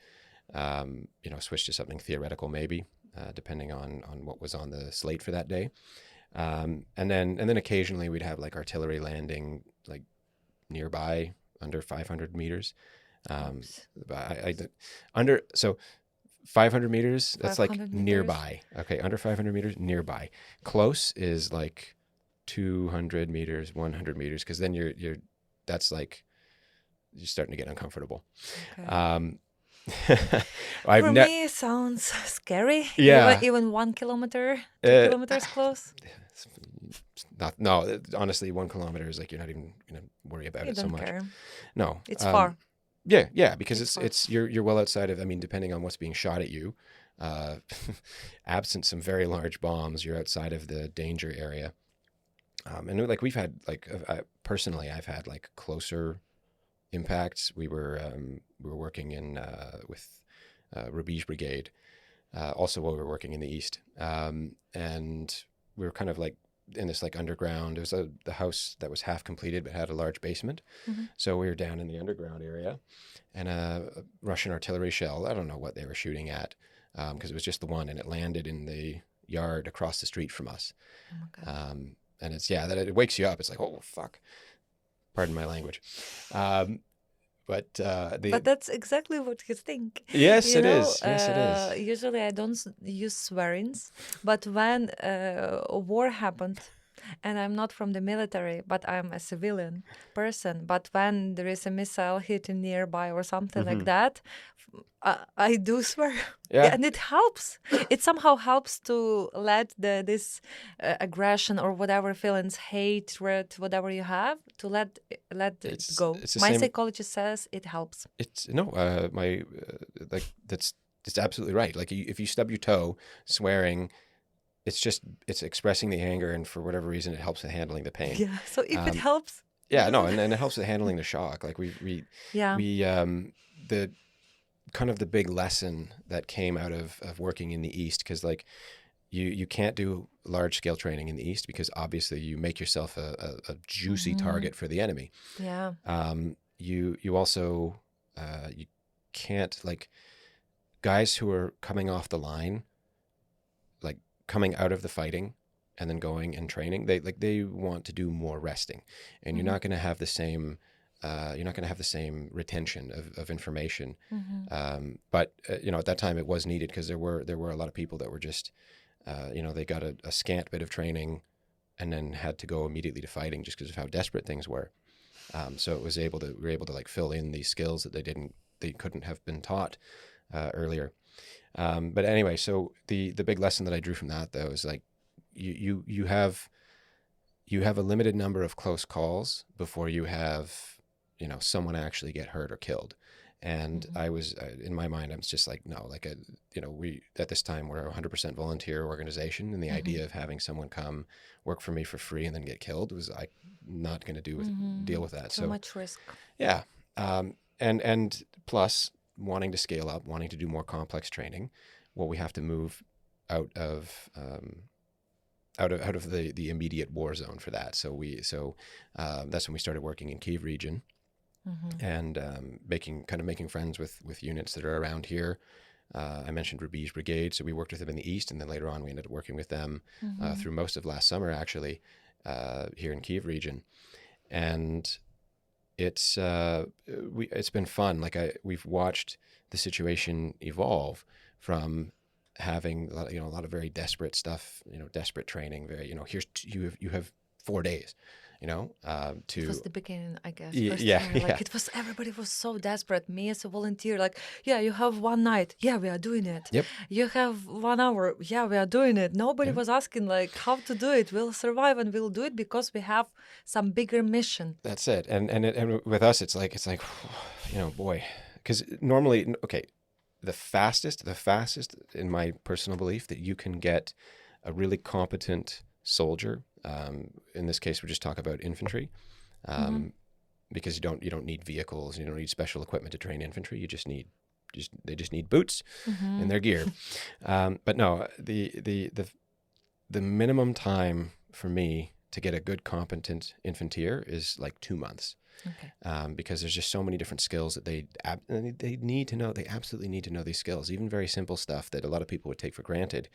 Speaker 1: switch to something theoretical maybe, depending on what was on the slate for that day. And then occasionally we'd have like artillery landing like nearby under 500 meters. So 500 meters, that's 500 like meters? Nearby. Okay, under 500 meters, nearby. Close is like 200 meters, 100 meters, because then that's like you're starting to get uncomfortable. Okay.
Speaker 2: For me, it sounds scary.
Speaker 1: Yeah.
Speaker 2: Even 1 kilometer, 2 kilometers close.
Speaker 1: No, honestly, 1 kilometer is like you're not even gonna worry about it so much.
Speaker 2: Care.
Speaker 1: No,
Speaker 2: it's far.
Speaker 1: Yeah, because it's you're well outside of. I mean, depending on what's being shot at you, absent some very large bombs, you're outside of the danger area. And like we've had like personally, I've had like closer impacts. We were working in with Rubige Brigade, also while we were working in the east, and we were kind of like in this like underground. It was the house that was half completed but had a large basement.
Speaker 2: Mhm.
Speaker 1: So we were down in the underground area, and a Russian artillery shell. I don't know what they were shooting at, because it was just the one, and it landed in the yard across the street from us.
Speaker 2: Oh my God.
Speaker 1: And it's that it wakes you up. It's like, oh fuck, pardon my language. But
Speaker 2: But that's exactly what you think.
Speaker 1: yes,
Speaker 2: You
Speaker 1: it
Speaker 2: know,
Speaker 1: is. Yes, it is.
Speaker 2: usually I don't use swearings, but when a war happened, and I'm not from the military, but I'm a civilian person, but when there is a missile hitting nearby or something like
Speaker 1: Hmm.
Speaker 2: that, I do swear.
Speaker 1: Yeah,
Speaker 2: And it helps. It somehow helps to let this aggression or whatever feelings, hatred, whatever you have, to let it go.
Speaker 1: it's the
Speaker 2: My
Speaker 1: same.
Speaker 2: psychologist says it helps.
Speaker 1: It's no, my like that's absolutely right. Like if you stub your toe, swearing, it's expressing the anger, and for whatever reason, it helps with handling the pain.
Speaker 2: Yeah. So if it
Speaker 1: Um,
Speaker 2: helps,
Speaker 1: yeah,
Speaker 2: use
Speaker 1: no,
Speaker 2: it.
Speaker 1: and it helps with handling the shock. Like
Speaker 2: Yeah.
Speaker 1: we the kind of the big lesson that came out of working in the East, because like you can't do large scale training in the East because obviously you make yourself a juicy
Speaker 2: Hmm.
Speaker 1: target for the enemy.
Speaker 2: Yeah.
Speaker 1: You also you can't, like, guys who are coming off the line, like coming out of the fighting and then going and training, they want to do more resting, and you're
Speaker 2: Hmm.
Speaker 1: not going to have the same retention of information.
Speaker 2: Hmm.
Speaker 1: But at that time it was needed, because there were a lot of people that were just they got a scant bit of training and then had to go immediately to fighting just because of how desperate things were. So we were able to like fill in these skills that they couldn't have been taught earlier. But anyway, so the big lesson that I drew from that, though, is like you have a limited number of close calls before you have someone actually get hurt or killed. And
Speaker 2: Hmm.
Speaker 1: I was in my mind, I was just like, no, like we at this time we're a 100% volunteer organization, and the
Speaker 2: Hmm.
Speaker 1: idea of having someone come work for me for free and then get killed was like not going to deal
Speaker 2: Hmm.
Speaker 1: with that.
Speaker 2: Too
Speaker 1: So
Speaker 2: much risk.
Speaker 1: yeah, and plus wanting to scale up, wanting to do more complex training, well, we have to move out of the immediate war zone for that. So that's when we started working in Kyiv region,
Speaker 2: Hmm.
Speaker 1: and making friends with units that are around here. I mentioned Rubige Brigade, so we worked with them in the east, and then later on we ended up working with them
Speaker 2: Hmm.
Speaker 1: through most of last summer, actually, here in Kyiv region. And it's been fun. Like we've watched the situation evolve from having a lot of very desperate stuff, desperate training, very you have 4 days,
Speaker 2: It was
Speaker 1: to
Speaker 2: the beginning, I guess, first
Speaker 1: yeah,
Speaker 2: year.
Speaker 1: yeah.
Speaker 2: Like it was, everybody was so desperate. Me as a volunteer, like, yeah, you have one night. Yeah, we are doing it.
Speaker 1: Yep.
Speaker 2: You have 1 hour. Yeah, we are doing it. Nobody
Speaker 1: Yeah.
Speaker 2: was asking like how to do it. We'll survive and we'll do it because we have some bigger mission.
Speaker 1: That's it. And with us, it's like boy, because normally, okay, the fastest in my personal belief that you can get a really competent soldier. In this case, we just talk about infantry,
Speaker 2: Hmm.
Speaker 1: um, because you don't need vehicles, you don't need special equipment to train infantry. They just need boots
Speaker 2: Hmm.
Speaker 1: and their gear. But no, the minimum time for me to get a good competent infanteer is like 2 months,
Speaker 2: Okay.
Speaker 1: because there's just so many different skills that they need to know. They absolutely need to know these skills, even very simple stuff that a lot of people would take for granted.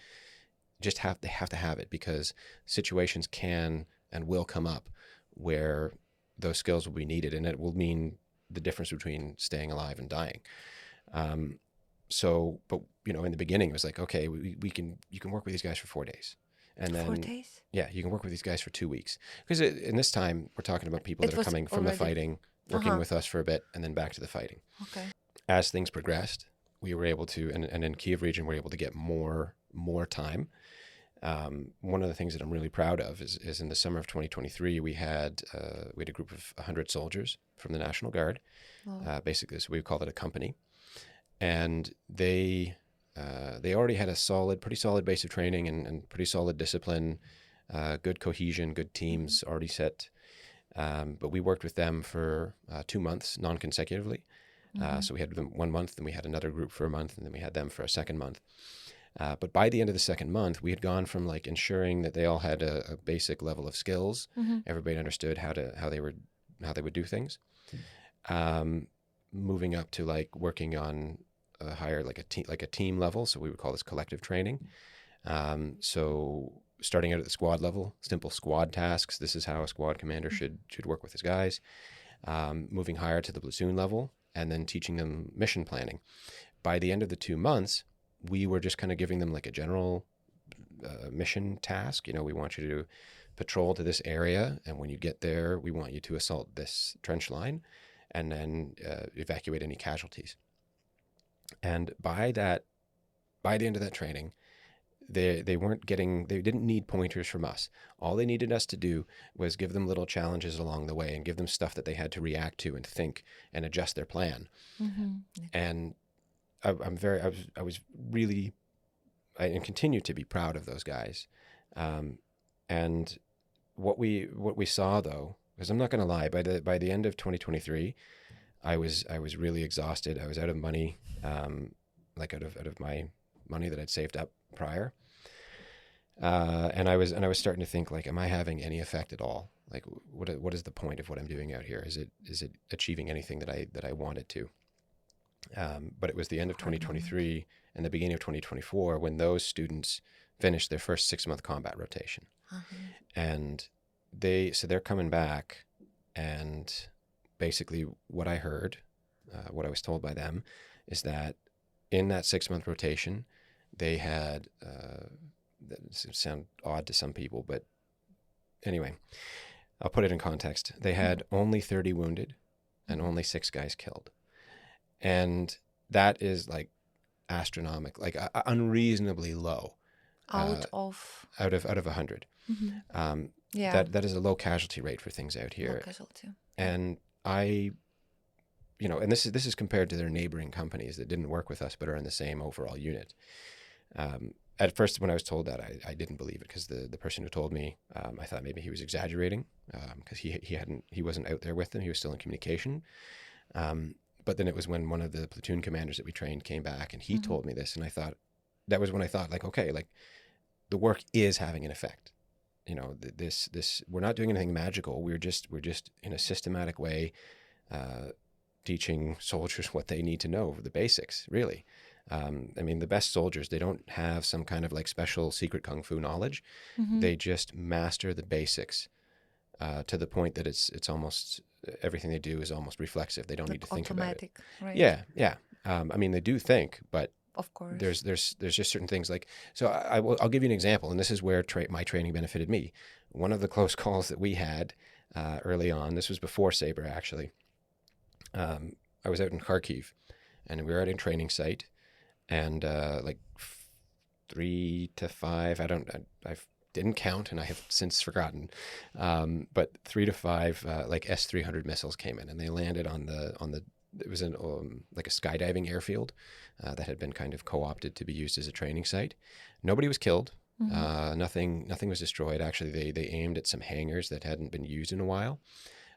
Speaker 1: They have to have it, because situations can and will come up where those skills will be needed, and it will mean the difference between staying alive and dying. Um, but in the beginning, it was like, okay, you can work with these guys for 4 days, and
Speaker 2: Four
Speaker 1: then
Speaker 2: days.
Speaker 1: yeah, you can work with these guys for 2 weeks, because in this time we're talking about people that
Speaker 2: It
Speaker 1: are
Speaker 2: was
Speaker 1: coming from the
Speaker 2: already.
Speaker 1: fighting,
Speaker 2: Uh
Speaker 1: working
Speaker 2: huh.
Speaker 1: with us for a bit, and then back to the fighting.
Speaker 2: Okay.
Speaker 1: As things progressed, we were able to, and in Kyiv region, we're able to get more time. One of the things that I'm really proud of is in the summer of 2023, we had a group of 100 soldiers from the National Guard,
Speaker 2: Well.
Speaker 1: basically, so we called it a company, and they already had pretty solid base of training, and pretty solid discipline, good cohesion, good
Speaker 2: Hmm.
Speaker 1: teams already set. But we worked with them for 2 months non-consecutively.
Speaker 2: Hmm.
Speaker 1: So we had them 1 month, then we had another group for a month, and then we had them for a second month. But by the end of the second month, we had gone from like ensuring that they all had a basic level of skills. Everybody understood how they would do things. Moving up to like working on a higher like a team level. So we would call this collective training. So starting out at the squad level, simple squad tasks. This is how a squad commander should work with his guys. Moving higher to the platoon level, and then teaching them mission planning. By the end of the 2 months, we were just kind of giving them like a general mission task. We want you to patrol to this area, and when you get there, we want you to assault this trench line, and then evacuate any casualties. And by the end of that training, they didn't need pointers from us. All they needed us to do was give them little challenges along the way and give them stuff that they had to react to and think and adjust their plan. And I was really, and continue to be proud of those guys. And what we saw though, because I'm not going to lie, by the end of 2023, I was really exhausted. I was out of money, like out of my money that I'd saved up prior. And I was starting to think like, am I having any effect at all? Like, what is the point of what I'm doing out here? Is it achieving anything that I wanted to? But it was the end of 2023 and the beginning of 2024 when those students finished their first 6-month combat rotation. And they're coming back, and basically what I heard, what I was told by them, is that in that 6-month rotation, they had, that sound odd to some people, but anyway, I'll put it in context. They had only 30 wounded and only 6 guys killed. And that is like astronomical, like unreasonably low.
Speaker 2: Out of
Speaker 1: 100. That is a low casualty rate for things out here.
Speaker 2: Low casualty.
Speaker 1: And and this is compared to their neighboring companies that didn't work with us but are in the same overall unit. At first, when I was told that, I didn't believe it, because the person who told me, I thought maybe he was exaggerating, because he wasn't out there with them. He was still in communication. But then it was when one of the platoon commanders that we trained came back, and he told me this, and that was when I thought like, okay, like the work is having an effect. This we're not doing anything magical. We're just in a systematic way teaching soldiers what they need to know, the basics, really. The best soldiers, they don't have some kind of like special secret kung fu knowledge. They just master the basics to the point that it's almost everything they do is almost reflexive. They don't need to think about it.
Speaker 2: Right?
Speaker 1: Yeah. They do think, but
Speaker 2: of course,
Speaker 1: there's just certain things like, so I'll give you an example, and this is where my training benefited me. One of the close calls that we had early on, this was before Sabre actually. I was out in Kharkiv, and we were at a training site, and like 3 to 5, I didn't count, and I have since forgotten, but 3 to 5 like S-300 missiles came in, and they landed on the it was like a skydiving airfield that had been kind of co-opted to be used as a training site. Nobody was killed. Nothing was destroyed. Actually, they aimed at some hangars that hadn't been used in a while.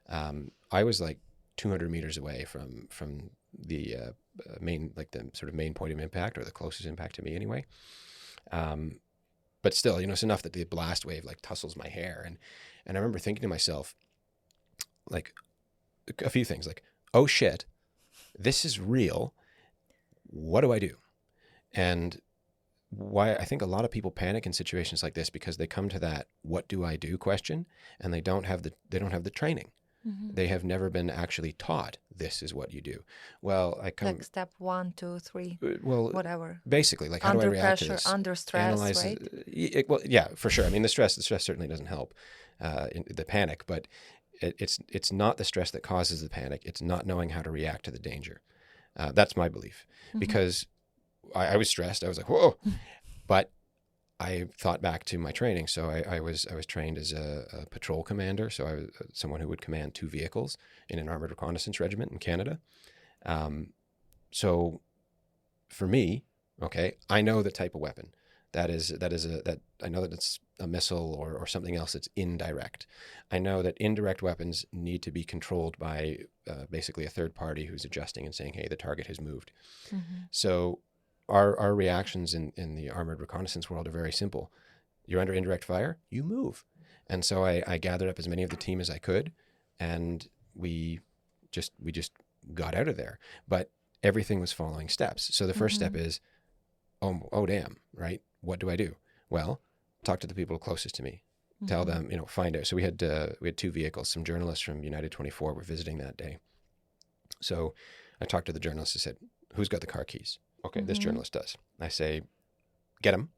Speaker 1: I was like 200 meters away from the main, like the sort of main point of impact, or the closest impact to me anyway. But still, it's enough that the blast wave like tussles my hair. And I remember thinking to myself, like, a few things, like, oh shit, this is real. What do I do? And why I think a lot of people panic in situations like this, because they come to that "what do I do" question, and they don't have the training. They have never been actually taught this is what you do. Well,
Speaker 2: like step 1, 2, 3, whatever.
Speaker 1: Basically, like, how do I react to this?
Speaker 2: Under stress, right?
Speaker 1: Well, yeah, for sure. The stress certainly doesn't help in the panic, but it's not the stress that causes the panic. It's not knowing how to react to the danger. That's my belief, because I was stressed. I was like, whoa, but I thought back to my training. So I was trained as a patrol commander. So I was someone who would command 2 vehicles in an armored reconnaissance regiment in Canada. So for me, okay, I know the type of weapon that I know that it's a missile or something else that's indirect. I know that indirect weapons need to be controlled by basically a third party who's adjusting and saying, hey, the target has moved. So our reactions in the armored reconnaissance world are very simple. You're under indirect fire, you move. And so I gathered up as many of the team as I could, and we just got out of there. But everything was following steps. So the first step is, oh damn, right? What do I do? Well, talk to the people closest to me. Tell them, find out. So we had 2 vehicles. Some journalists from United 24 were visiting that day. So I talked to the journalist. I said, who's got the car keys? Okay, this journalist does. I say, get them.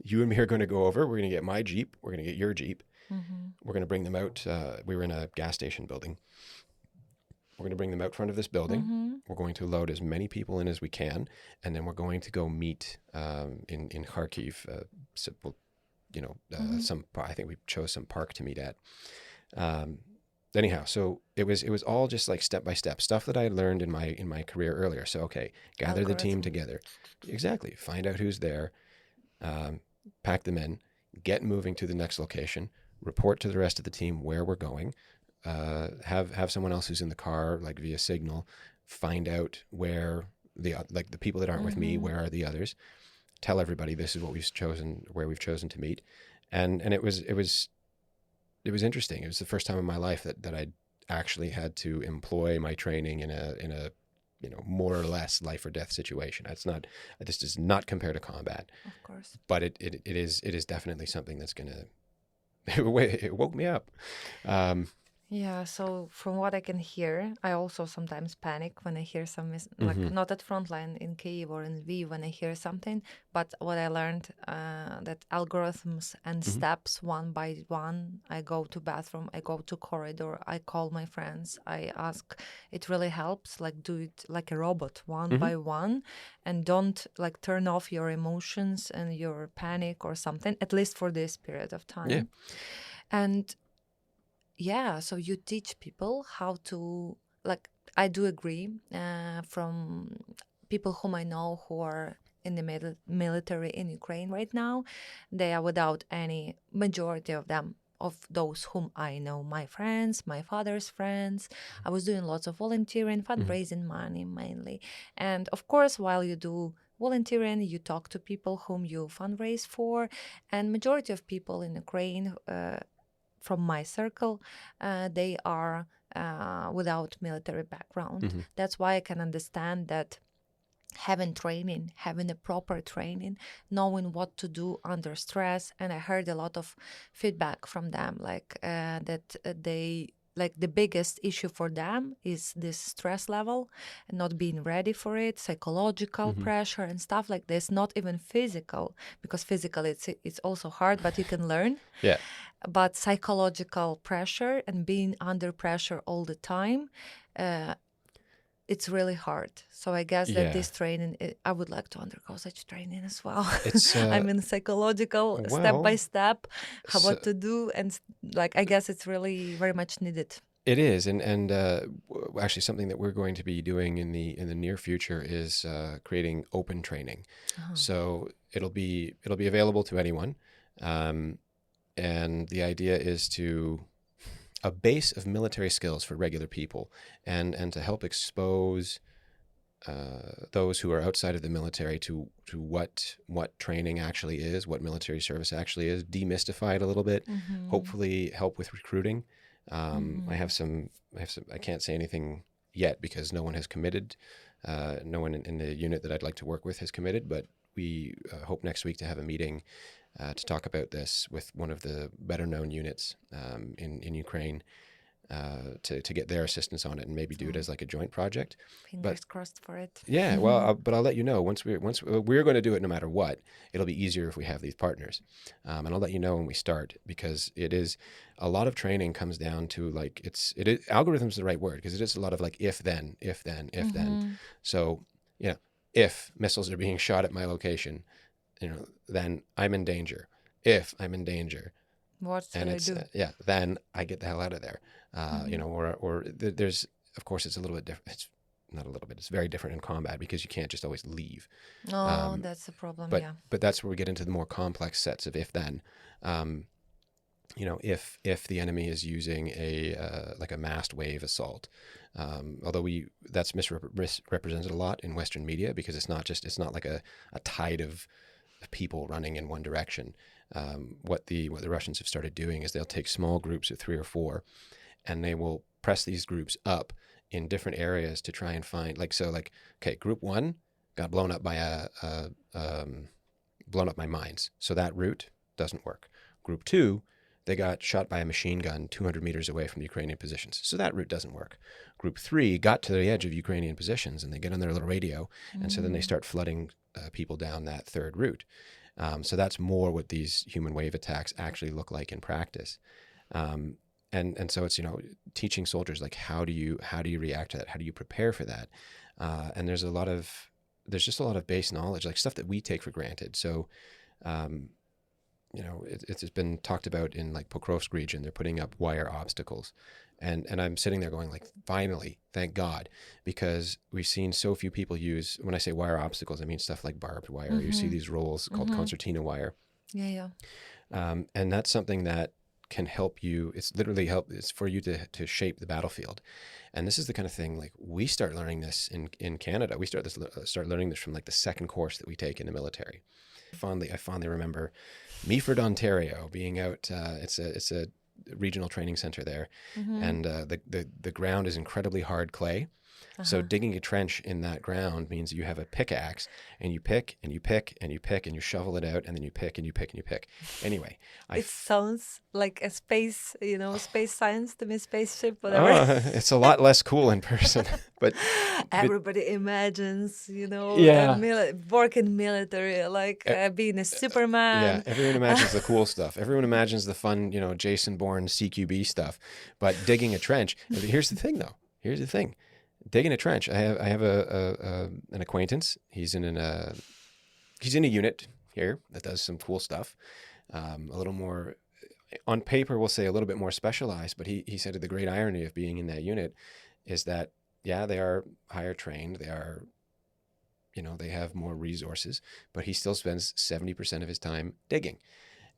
Speaker 1: You and me are going to go over. We're going to get my Jeep. We're going to get your Jeep. We're going to bring them out. We were in a gas station building. We're going to bring them out front of this building. We're going to load as many people in as we can. And then we're going to go meet in Kharkiv. I think we chose some park to meet at. Anyhow, so it was all just like step by step stuff that I had learned in my career earlier. So, okay, gather the team together. Exactly. Find out who's there. Pack them in, get moving to the next location, report to the rest of the team where we're going, have someone else who's in the car, like via signal, find out where the people that aren't with me, where are the others, tell everybody this is what where we've chosen to meet. And it was interesting. It was the first time in my life that I'd actually had to employ my training in a more or less life or death situation. This does not compare to combat.
Speaker 2: Of course.
Speaker 1: But it is definitely something that's it woke me up.
Speaker 2: Yeah, so from what I can hear, I also sometimes panic when I hear like not at frontline in Kyiv or in Lviv when I hear something, but what I learned that algorithms and steps one by one, I go to bathroom, I go to corridor, I call my friends, I ask, it really helps, like do it like a robot, one by one, and don't like turn off your emotions and your panic or something, at least for this period of time.
Speaker 1: Yeah.
Speaker 2: And yeah, so you teach people how to, like, I do agree from people whom I know who are in the military in Ukraine right now, they are without any, majority of them, of those whom I know, my friends, my father's friends. I was doing lots of volunteering, fundraising money mainly. And of course, while you do volunteering, you talk to people whom you fundraise for, and majority of people in Ukraine from my circle, they are without military background. That's why I can understand that having training, having a proper training, knowing what to do under stress. And I heard a lot of feedback from them, like that they, like the biggest issue for them is this stress level and not being ready for it, psychological pressure and stuff like this, not even physical, because physical it's also hard, but you can learn.
Speaker 1: Yeah.
Speaker 2: But psychological pressure and being under pressure all the time, it's really hard. So I guess that this training, I would like to undergo such training as well.
Speaker 1: It's
Speaker 2: I mean, psychological, step by step, what to do. And like, I guess it's really very much needed.
Speaker 1: It is, and actually something that we're going to be doing in the near future is creating open training. So it'll be available to anyone, and the idea is to a base of military skills for regular people, and to help expose those who are outside of the military to what training actually is, what military service actually is, demystify it a little bit, hopefully help with recruiting. I have some, I can't say anything yet because no one has committed. No one in the unit that I'd like to work with has committed, but we hope next week to have a meeting to talk about this with one of the better known units in Ukraine, to get their assistance on it and maybe do it as like a joint project.
Speaker 2: Fingers crossed for it.
Speaker 1: Yeah, well, but I'll let you know once we're going to do it no matter what. It'll be easier if we have these partners, and I'll let you know when we start, because it is a lot of training comes down to like it is algorithm is the right word, because it is a lot of like if then. So if missiles are being shot at my location, then I'm in danger. If I'm in danger,
Speaker 2: what should I do?
Speaker 1: Then I get the hell out of there. Or there's, of course, it's a little bit different. It's not a little bit. It's very different in combat because you can't just always leave.
Speaker 2: That's the problem.
Speaker 1: But that's where we get into the more complex sets of if then. if the enemy is using like a massed wave assault, although that's misrepresented a lot in Western media because it's not like a tide of people running in one direction. What the Russians have started doing is they'll take small groups of 3 or 4, and they will press these groups up in different areas to try and find okay, group 1 got blown up by blown up by mines, so that route doesn't work. Group 2, they got shot by a machine gun 200 meters away from the Ukrainian positions, so that route doesn't work. Group 3 got to the edge of Ukrainian positions, and they get on their little radio, and so then they start flooding people down that third route. So that's more what these human wave attacks actually look like in practice. And so it's, teaching soldiers, like, how do you react to that? How do you prepare for that? And there's just a lot of base knowledge, like stuff that we take for granted. So, it's been talked about in like Pokrovsk region, they're putting up wire obstacles. And I'm sitting there going like, finally, thank God, because we've seen so few people use, when I say wire obstacles, I mean stuff like barbed wire. You see these rolls called concertina wire.
Speaker 2: Yeah.
Speaker 1: And that's something that can help you. It's literally it's for you to shape the battlefield. And this is the kind of thing, like, we start learning this in Canada. We start learning this from like the second course that we take in the military. I fondly remember Meaford, Ontario, being out. It's a regional training center there, and the ground is incredibly hard clay. So digging a trench in that ground means you have a pickaxe, and you pick and you pick and you pick and you shovel it out, and then you pick and you pick and you pick. Anyway,
Speaker 2: it sounds like a space, space science to me, spaceship, whatever.
Speaker 1: It's a lot less cool in person, but
Speaker 2: everybody imagines, working military, like being a Superman.
Speaker 1: Yeah, everyone imagines the cool stuff. Everyone imagines the fun, Jason Bourne CQB stuff. But digging a trench. Here's the thing, though. Digging a trench. I have an acquaintance. He's in a unit here that does some cool stuff. A little more, on paper, we'll say a little bit more specialized. But he said the great irony of being in that unit is that, yeah, they are higher trained. They are, they have more resources. But he still spends 70% of his time digging.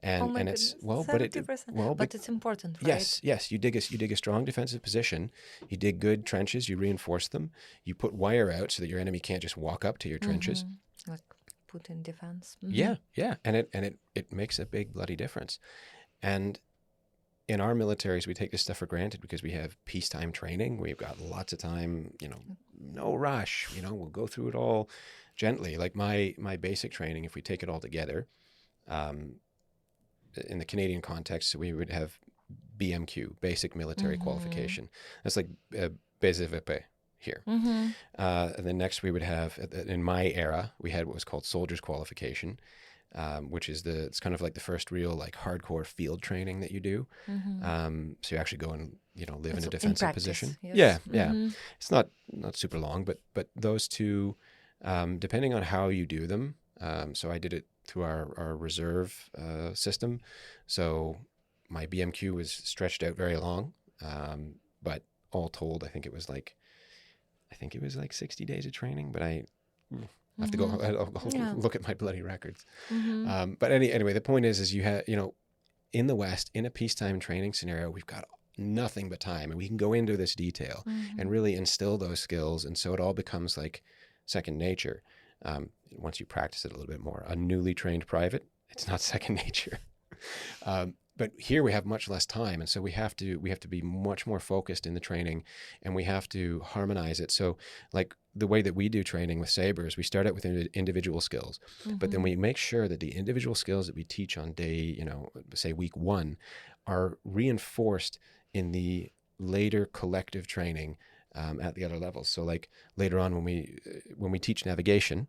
Speaker 1: And it's 70%.
Speaker 2: But it's important, right?
Speaker 1: Yes. You dig a strong defensive position. You dig good trenches. You reinforce them. You put wire out so that your enemy can't just walk up to your trenches.
Speaker 2: Like put in defense.
Speaker 1: Yeah, and it makes a big bloody difference. And in our militaries, we take this stuff for granted because we have peacetime training. We've got lots of time. No rush. We'll go through it all gently. Like my basic training, if we take it all together. In the Canadian context, we would have BMQ, basic military qualification. That's like BZVP here. And then next we would have, in my era, we had what was called soldier's qualification, which is it's kind of like the first real like hardcore field training that you do. So you actually go and live in a defensive position. Yes. Yeah. It's not super long, but those two, depending on how you do them. So I did it through our reserve system. So my BMQ was stretched out very long. But all told, I think it was like 60 days of training, but I have to go, I'll look at my bloody records. But anyway, the point is you have, in the West, in a peacetime training scenario, we've got nothing but time, and we can go into this detail and really instill those skills. And so it all becomes like second nature. Once you practice it a little bit more. A newly trained private, it's not second nature. But here we have much less time, and so we have to be much more focused in the training, and we have to harmonize it. So, like the way that we do training with Sabre is we start out with individual skills, but then we make sure that the individual skills that we teach on day, say week 1, are reinforced in the later collective training at the other levels. So, like later on when we teach navigation.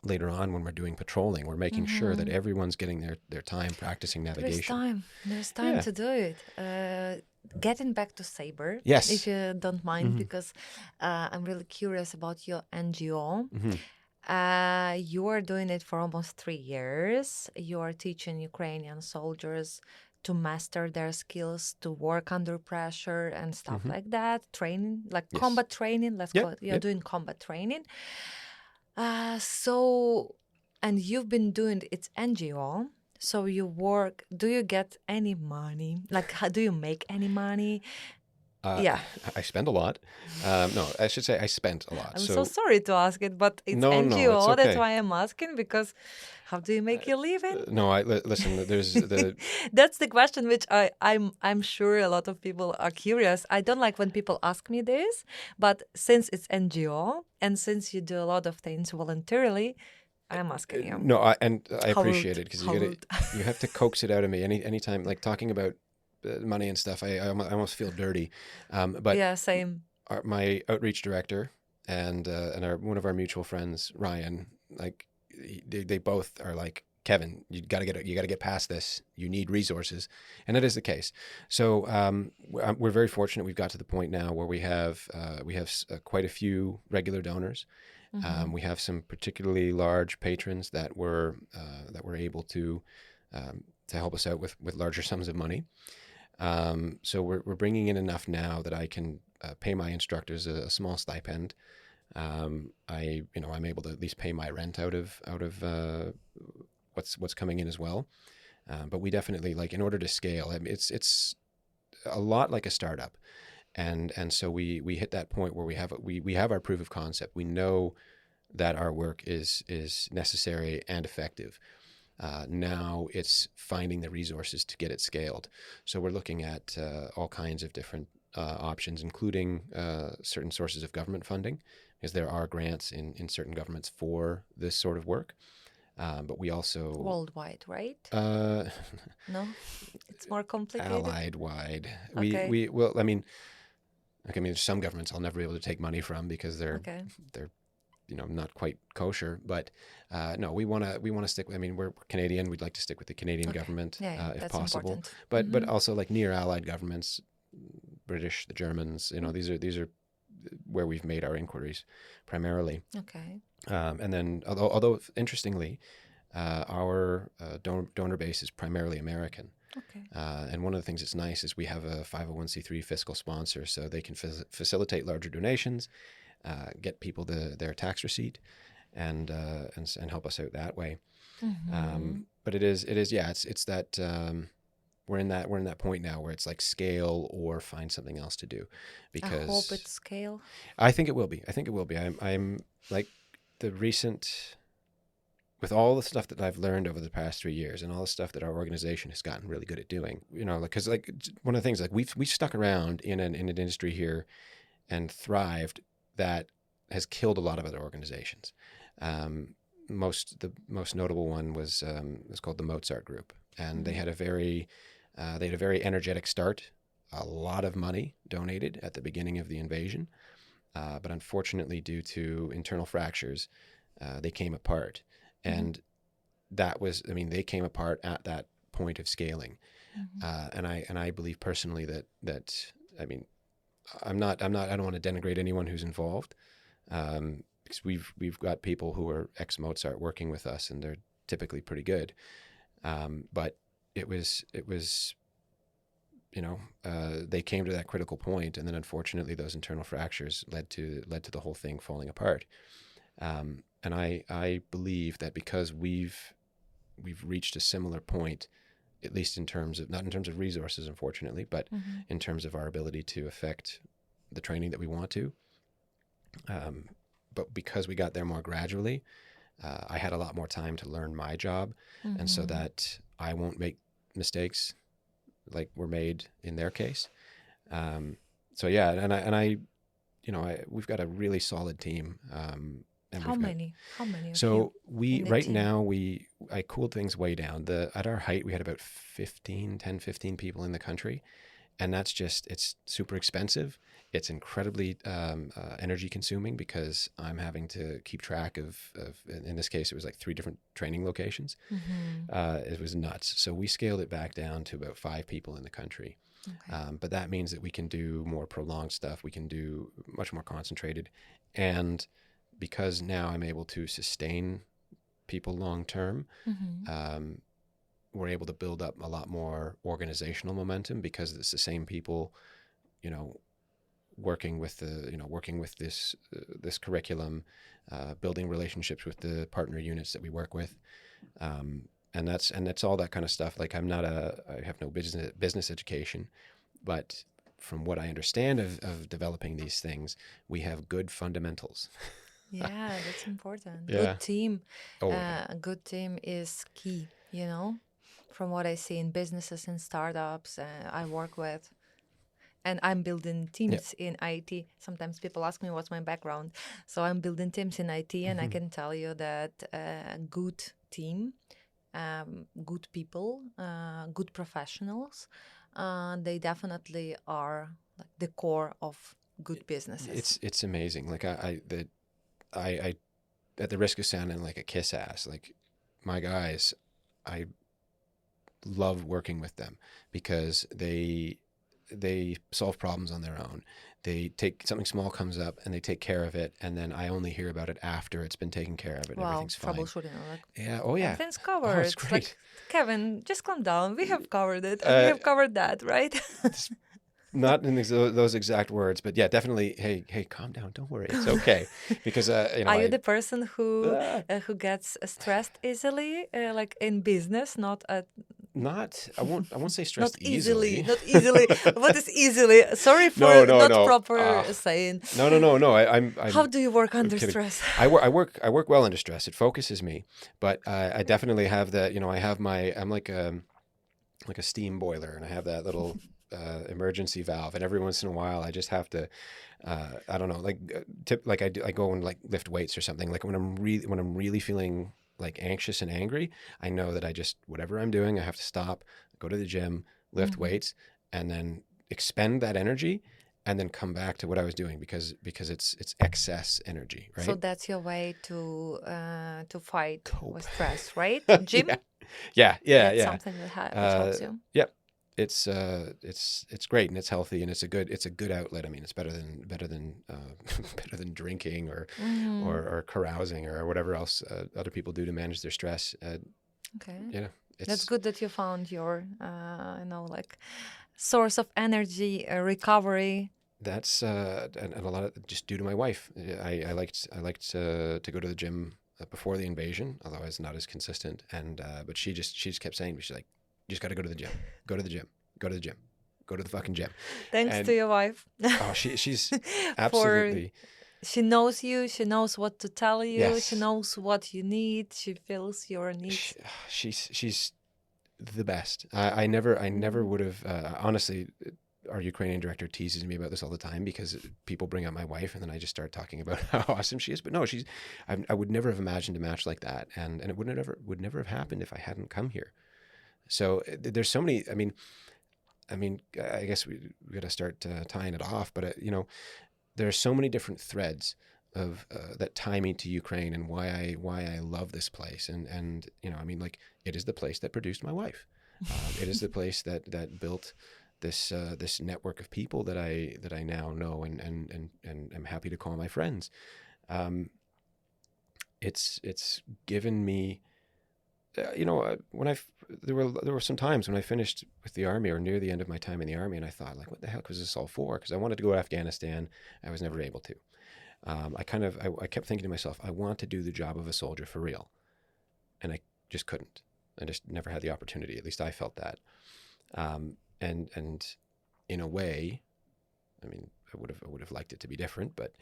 Speaker 1: Later on, when we're doing patrolling, we're making sure that everyone's getting their time practicing navigation.
Speaker 2: There's time to do it. Getting back to Sabre,
Speaker 1: yes,
Speaker 2: if you don't mind, because I'm really curious about your NGO. You are doing it for almost 3 years. You are teaching Ukrainian soldiers to master their skills, to work under pressure and stuff like that. Training, like combat training. Let's call it. You're doing combat training. And you've been doing its NGO So you work, do you get any money? Like, how do you make any money?
Speaker 1: Uh,
Speaker 2: Yeah.
Speaker 1: I spend a lot. No, I should say I spent a lot.
Speaker 2: I'm so
Speaker 1: So
Speaker 2: sorry to ask it, but it's
Speaker 1: no, it's
Speaker 2: NGO. That's
Speaker 1: okay.
Speaker 2: why I'm asking, because how do you make your living?
Speaker 1: No, listen. There's the
Speaker 2: That's the question which I'm sure a lot of people are curious. I don't like when people ask me this, but since it's NGO and since you do a lot of things voluntarily, I'm asking you.
Speaker 1: no, I
Speaker 2: How
Speaker 1: appreciate
Speaker 2: rude.
Speaker 1: it because
Speaker 2: How rude.
Speaker 1: you have to coax it out of me anytime like talking about money and stuff. I almost feel dirty. But
Speaker 2: Yeah, same.
Speaker 1: my outreach director and one of our mutual friends, Ryan, like they both are like, Kevin, you got to get past this. You need resources, and that is the case. So we're very fortunate. We've got to the point now where we have quite a few regular donors. We have some particularly large patrons that were able to help us out with larger sums of money. So we're bringing in enough now that I can pay my instructors a small stipend. I'm able to at least pay my rent out of what's coming in as well. But we definitely, like, in order to scale, I mean, it's a lot like a startup, and so we hit that point where we have our proof of concept. We know that our work is necessary and effective. Now it's finding the resources to get it scaled. So we're looking at all kinds of different options, including certain sources of government funding, because there are grants in certain governments for this sort of work. But we also
Speaker 2: Worldwide, right?
Speaker 1: uh,
Speaker 2: No? It's more complicated?
Speaker 1: allied wide.
Speaker 2: Okay.
Speaker 1: We well, I mean, okay, I mean, there's some governments I'll never be able to take money from because
Speaker 2: Okay.
Speaker 1: they're not quite kosher. But no, we want to stick. I mean, we're Canadian. We'd like to stick with the Canadian
Speaker 2: Okay.
Speaker 1: government
Speaker 2: Yeah,
Speaker 1: if
Speaker 2: that's
Speaker 1: possible.
Speaker 2: important.
Speaker 1: But also like near allied governments, British, the Germans. These are where we've made our inquiries primarily.
Speaker 2: Okay.
Speaker 1: And then although interestingly, our donor base is primarily American.
Speaker 2: Okay.
Speaker 1: And one of the things that's nice is we have a 501c3 fiscal sponsor, so they can facilitate larger donations, get people their tax receipt, and help us out that way. But it is yeah, it's that we're in that point now where it's like scale or find something else to do,
Speaker 2: I hope
Speaker 1: because
Speaker 2: it's scale.
Speaker 1: I think it will be. I think it will be. I'm like the recent with all the stuff that I've learned over the past 3 years and all the stuff that our organization has gotten really good at doing, because like one of the things, like we've stuck around in an industry here and thrived that has killed a lot of other organizations. The most notable one was called the Mozart Group, and they had a very energetic start, a lot of money donated at the beginning of the invasion, but unfortunately, due to internal fractures, they came apart. And that was, I mean, they came apart at that point of scaling. And I believe personally that I mean, I don't want to denigrate anyone who's involved, because we've got people who are ex-Mozart working with us, and they're typically pretty good. But it was they came to that critical point, and then unfortunately those internal fractures led to the whole thing falling apart. And I believe that because we've reached a similar point, at least in terms of, not in terms of resources, unfortunately, but in terms of our ability to affect the training that we want to. But because we got there more gradually, I had a lot more time to learn my job, and so that I won't make mistakes like were made in their case. So yeah, we've got a really solid team. And
Speaker 2: How many? How many of
Speaker 1: so
Speaker 2: you
Speaker 1: we
Speaker 2: in the
Speaker 1: right
Speaker 2: team?
Speaker 1: now I cooled things way down. At our height we had about 15 people in the country, and that's just, it's super expensive. It's incredibly energy consuming because I'm having to keep track of in this case it was like 3 different training locations. It was nuts. So we scaled it back down to about 5 people in the country.
Speaker 2: Okay.
Speaker 1: But that means that we can do more prolonged stuff. We can do much more concentrated, and because now I'm able to sustain people long term, we're able to build up a lot more organizational momentum because it's the same people, working with this curriculum, building relationships with the partner units that we work with. that's all that kind of stuff. Like I have no business education, but from what I understand of developing these things, we have good fundamentals.
Speaker 2: Yeah, that's important.
Speaker 1: Yeah.
Speaker 2: Good team.
Speaker 1: Oh yeah.
Speaker 2: A good team is key, you know, from what I see in businesses and startups I work with. And I'm building
Speaker 1: Yeah.
Speaker 2: teams in IT. Sometimes people ask me what's my background. So I'm building teams in IT, and I
Speaker 1: Hmm.
Speaker 2: can tell you that a good team, good people, good professionals, they definitely are like the core of good businesses.
Speaker 1: It's amazing. Like I at the risk of sounding like a kiss ass, like my guys, I love working with them because they solve problems on their own. They take something small comes up and they take care of it, and then I only hear about it after it's been taken care of and
Speaker 2: Wow,
Speaker 1: everything's fine.
Speaker 2: troubleshooting, like
Speaker 1: Yeah. Oh yeah.
Speaker 2: everything's
Speaker 1: Oh, it's
Speaker 2: covered.
Speaker 1: great.
Speaker 2: Like, Kevin, just calm down. We have covered it, and we
Speaker 1: Uh,
Speaker 2: have covered that, right?
Speaker 1: it's not in those exact words, but yeah, definitely. Hey, calm down. Don't worry. It's okay. Because
Speaker 2: Are you
Speaker 1: I
Speaker 2: the person
Speaker 1: uh,
Speaker 2: who gets stressed easily, like in business, not at
Speaker 1: not. I won't say
Speaker 2: not
Speaker 1: stressed
Speaker 2: easily,
Speaker 1: easily.
Speaker 2: not easily. What is easily? Sorry
Speaker 1: No,
Speaker 2: for
Speaker 1: no,
Speaker 2: not
Speaker 1: no.
Speaker 2: proper saying.
Speaker 1: No.
Speaker 2: How
Speaker 1: I'm
Speaker 2: do you work
Speaker 1: I'm
Speaker 2: under
Speaker 1: kidding.
Speaker 2: stress?
Speaker 1: I work well under stress. It focuses me, but I definitely have that. I have I'm like a steam boiler, and I have that little emergency valve. And every once in a while, I just have to. I don't know, like I go and like lift weights or something. Like when I'm really feeling like anxious and angry, I know that I just whatever I'm doing, I have to stop, go to the gym, lift
Speaker 2: Hmm.
Speaker 1: weights, and then expend that energy, and then come back to what I was doing because it's excess energy,
Speaker 2: So
Speaker 1: right?
Speaker 2: that's your way to fight
Speaker 1: Cope.
Speaker 2: with stress, right?
Speaker 1: Yeah,
Speaker 2: Gym. That's
Speaker 1: yeah.
Speaker 2: something that that
Speaker 1: Uh,
Speaker 2: helps you.
Speaker 1: yep. It's great and it's healthy and it's a good outlet. I mean, it's better than better than drinking
Speaker 2: Hmm.
Speaker 1: or carousing or whatever else other people do to manage their stress.
Speaker 2: Okay.
Speaker 1: You know,
Speaker 2: That's
Speaker 1: it's
Speaker 2: good that you found your, like source of energy, recovery.
Speaker 1: that's and a lot of just due to my wife. I liked to go to the gym before the invasion, although I was not as consistent. And but she just kept saying to me, she's like, you just got to go to the gym, go to the gym, go to the gym, go to the fucking gym.
Speaker 2: Thanks to
Speaker 1: And
Speaker 2: your wife.
Speaker 1: oh, she's
Speaker 2: For
Speaker 1: absolutely
Speaker 2: she knows you, she knows what to tell you, she
Speaker 1: yes.
Speaker 2: knows what you need, she feels your
Speaker 1: She,
Speaker 2: needs.
Speaker 1: she's the best. I never
Speaker 2: Mm.
Speaker 1: would have honestly. Our Ukrainian director teases me about this all the time because people bring up my wife and then I just start talking about how awesome she is. But no, I would never have imagined a match like that, and it would never have happened if I hadn't come here. So there's so many. I mean, I guess we got to start tying it off. But there are so many different threads of that tie me to Ukraine and why I love this place. And I mean, like it is the place that produced my wife. It is the place that built this network of people that I now know and am happy to call my friends. Um, it's given me when there were some times when I finished with the army or near the end of my time in the army, and I thought like, what the heck was this all for? Because I wanted to go to Afghanistan, I was never able to. I kept thinking to myself, I want to do the job of a soldier for real, and I just couldn't. I just never had the opportunity. At least I felt that. And in a way, I mean, I would have liked it to be different, but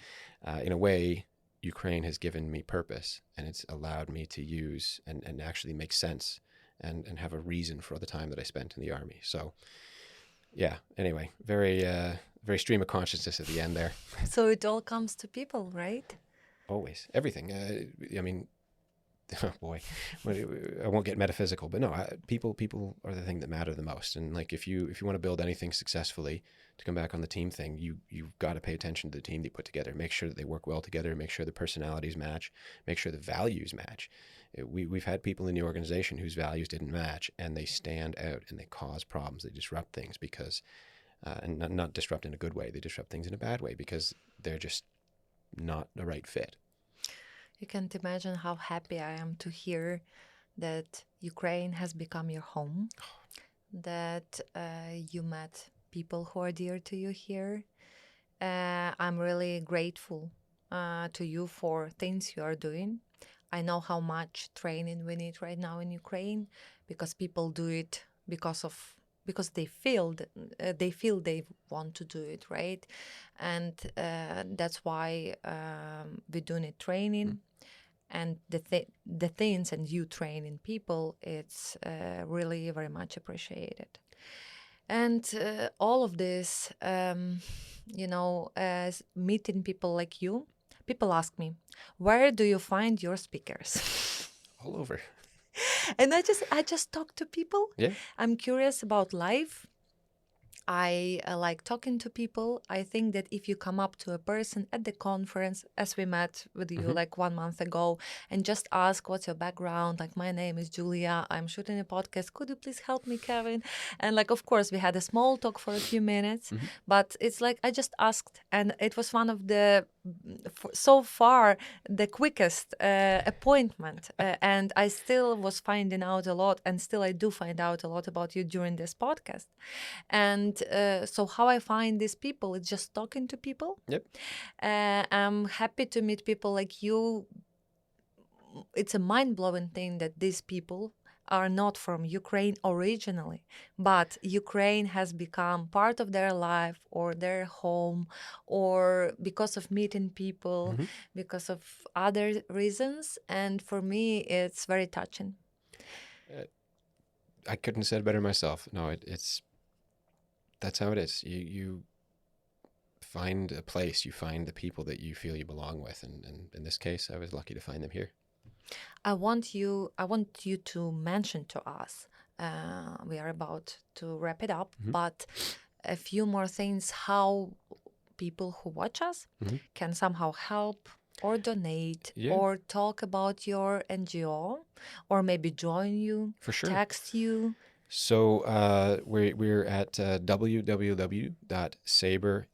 Speaker 1: in a way, Ukraine has given me purpose, and it's allowed me to use and actually make sense and have a reason for the time that I spent in the army. So yeah. Anyway, very stream of consciousness at the end there.
Speaker 2: So it all comes to people, right?
Speaker 1: Always everything. I mean, oh boy, I won't get metaphysical, but no, people are the thing that matter the most. And like if you want to build anything successfully, to come back on the team thing, you've got to pay attention to the team they put together. Make sure that they work well together. Make sure the personalities match. Make sure the values match. We've had people in the organization whose values didn't match, and they stand out and they cause problems. They disrupt things because, and not disrupt in a good way. They disrupt things in a bad way because they're just not the right fit.
Speaker 2: You can't imagine how happy I am to hear that Ukraine has become your home, that you met people who are dear to you here. I'm really grateful to you for things you are doing. I know how much training we need right now in Ukraine, because people do it because they feel they want to do it, right? And that's why we do need training. And the things and you training people, it's really very much appreciated. And all of this, as meeting people like you, people ask me, where do you find your speakers?
Speaker 1: All over.
Speaker 2: And I just talk to people.
Speaker 1: Yeah.
Speaker 2: I'm curious about life. I like talking to people. I think that if you come up to a person at the conference, as we met with you like 1 month ago, and just ask, what's your background? Like, my name is Julia. I'm shooting a podcast. Could you please help me, Kevin? And like, of course, we had a small talk for a few minutes, but it's like I just asked, and it was one of the so far the quickest appointment, and I still was finding out a lot, and still I do find out a lot about you during this podcast. And so how I find these people is just talking to people.
Speaker 1: Yep.
Speaker 2: I'm happy to meet people like you. It's a mind-blowing thing that these people are not from Ukraine originally, but Ukraine has become part of their life or their home, or because of meeting people, because of other reasons. And for me, it's very touching.
Speaker 1: I couldn't have said it better myself. No, it's that's how it is. You find a place, you find the people that you feel you belong with, and in this case, I was lucky to find them here.
Speaker 2: I want you to mention to us. We are about to wrap it up, but a few more things how people who watch us can somehow help or donate or talk about your NGO, or maybe join you,
Speaker 1: For sure.
Speaker 2: text you.
Speaker 1: So we're at www.sabre,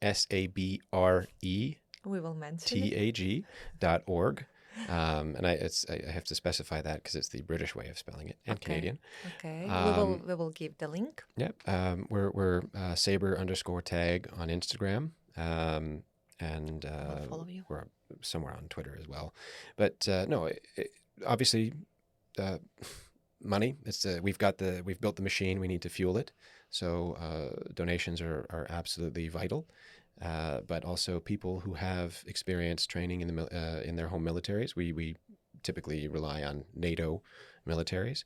Speaker 1: S-A-B-R-E,
Speaker 2: We will mention it.
Speaker 1: TAG.org. And I have to specify that because it's the British way of spelling it, and Canadian.
Speaker 2: Okay. We will give the link.
Speaker 1: Yep. We're Sabre_tag on Instagram. And
Speaker 2: We'll follow you.
Speaker 1: we're somewhere on Twitter as well. But no, obviously, money. We've built the machine. We need to fuel it. So donations are absolutely vital. But also people who have experience training in their home militaries. We typically rely on NATO militaries.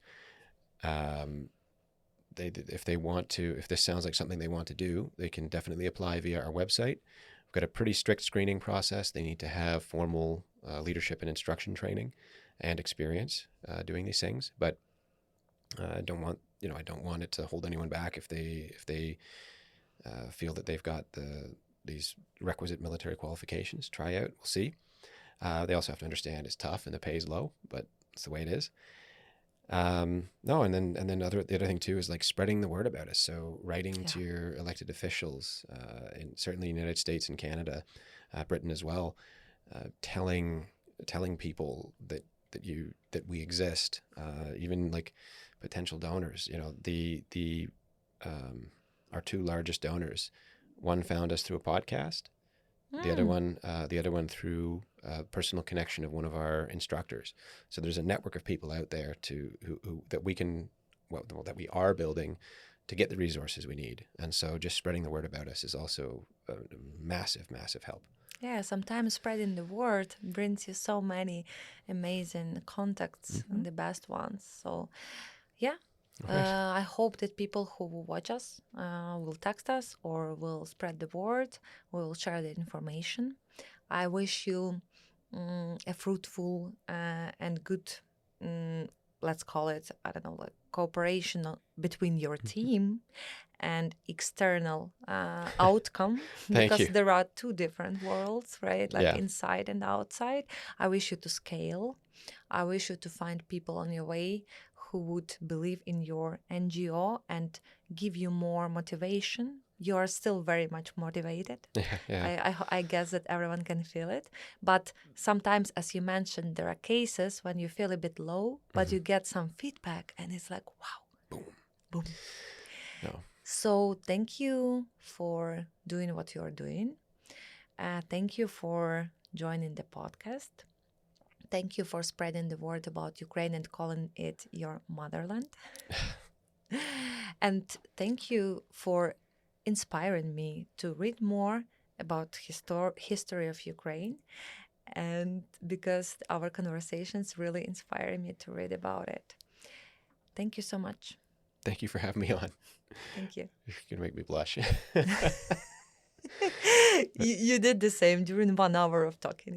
Speaker 1: If they want to, if this sounds like something they want to do, they can definitely apply via our website. We've got a pretty strict screening process. They need to have formal leadership and instruction training and experience doing these things. But I don't want it to hold anyone back if they feel that they've got these requisite military qualifications. Try out. We'll see. They also have to understand it's tough and the pay is low, but it's the way it is. No, and then the other thing too is like spreading the word about us. So writing to your elected officials, and certainly in the United States and Canada, Britain as well, telling people that we exist, even like potential donors. Our two largest donors, one found us through a podcast. The other one through a personal connection of one of our instructors. So there's a network of people out there who that we are building to get the resources we need. And so just spreading the word about us is also a massive, massive help.
Speaker 2: Yeah, sometimes spreading the word brings you so many amazing contacts, and the best ones. So, yeah. I hope that people who will watch us will text us or will spread the word, will share the information. I wish you a fruitful and good, let's call it, I don't know, like cooperation between your team and external outcome.
Speaker 1: Thank
Speaker 2: Because
Speaker 1: you.
Speaker 2: there are two different worlds, right? Like
Speaker 1: Yeah.
Speaker 2: inside and outside. I wish you to scale. I wish you to find people on your way who would believe in your NGO and give you more motivation. You are still very much motivated.
Speaker 1: Yeah.
Speaker 2: I guess that everyone can feel it. But sometimes, as you mentioned, there are cases when you feel a bit low, but you get some feedback and it's like, wow, boom.
Speaker 1: No.
Speaker 2: So thank you for doing what you're doing. Thank you for joining the podcast. Thank you for spreading the word about Ukraine and calling it your motherland. And thank you for inspiring me to read more about history of Ukraine. And because our conversations really inspire me to read about it. Thank you so much.
Speaker 1: Thank you for having me on.
Speaker 2: Thank you.
Speaker 1: You're going to make me blush.
Speaker 2: You did the same during 1 hour of talking,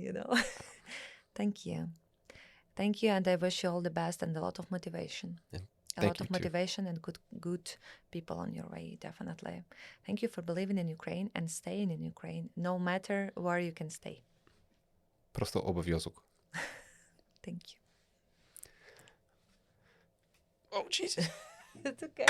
Speaker 2: Thank you. Thank you, and I wish you all the best and a lot of motivation.
Speaker 1: And
Speaker 2: A
Speaker 1: thank
Speaker 2: lot of
Speaker 1: you too.
Speaker 2: motivation and good people on your way, definitely. Thank you for believing in Ukraine and staying in Ukraine, no matter where you can stay.
Speaker 1: Просто обов'язок.
Speaker 2: Thank you.
Speaker 1: Oh, Jesus.
Speaker 2: It's okay.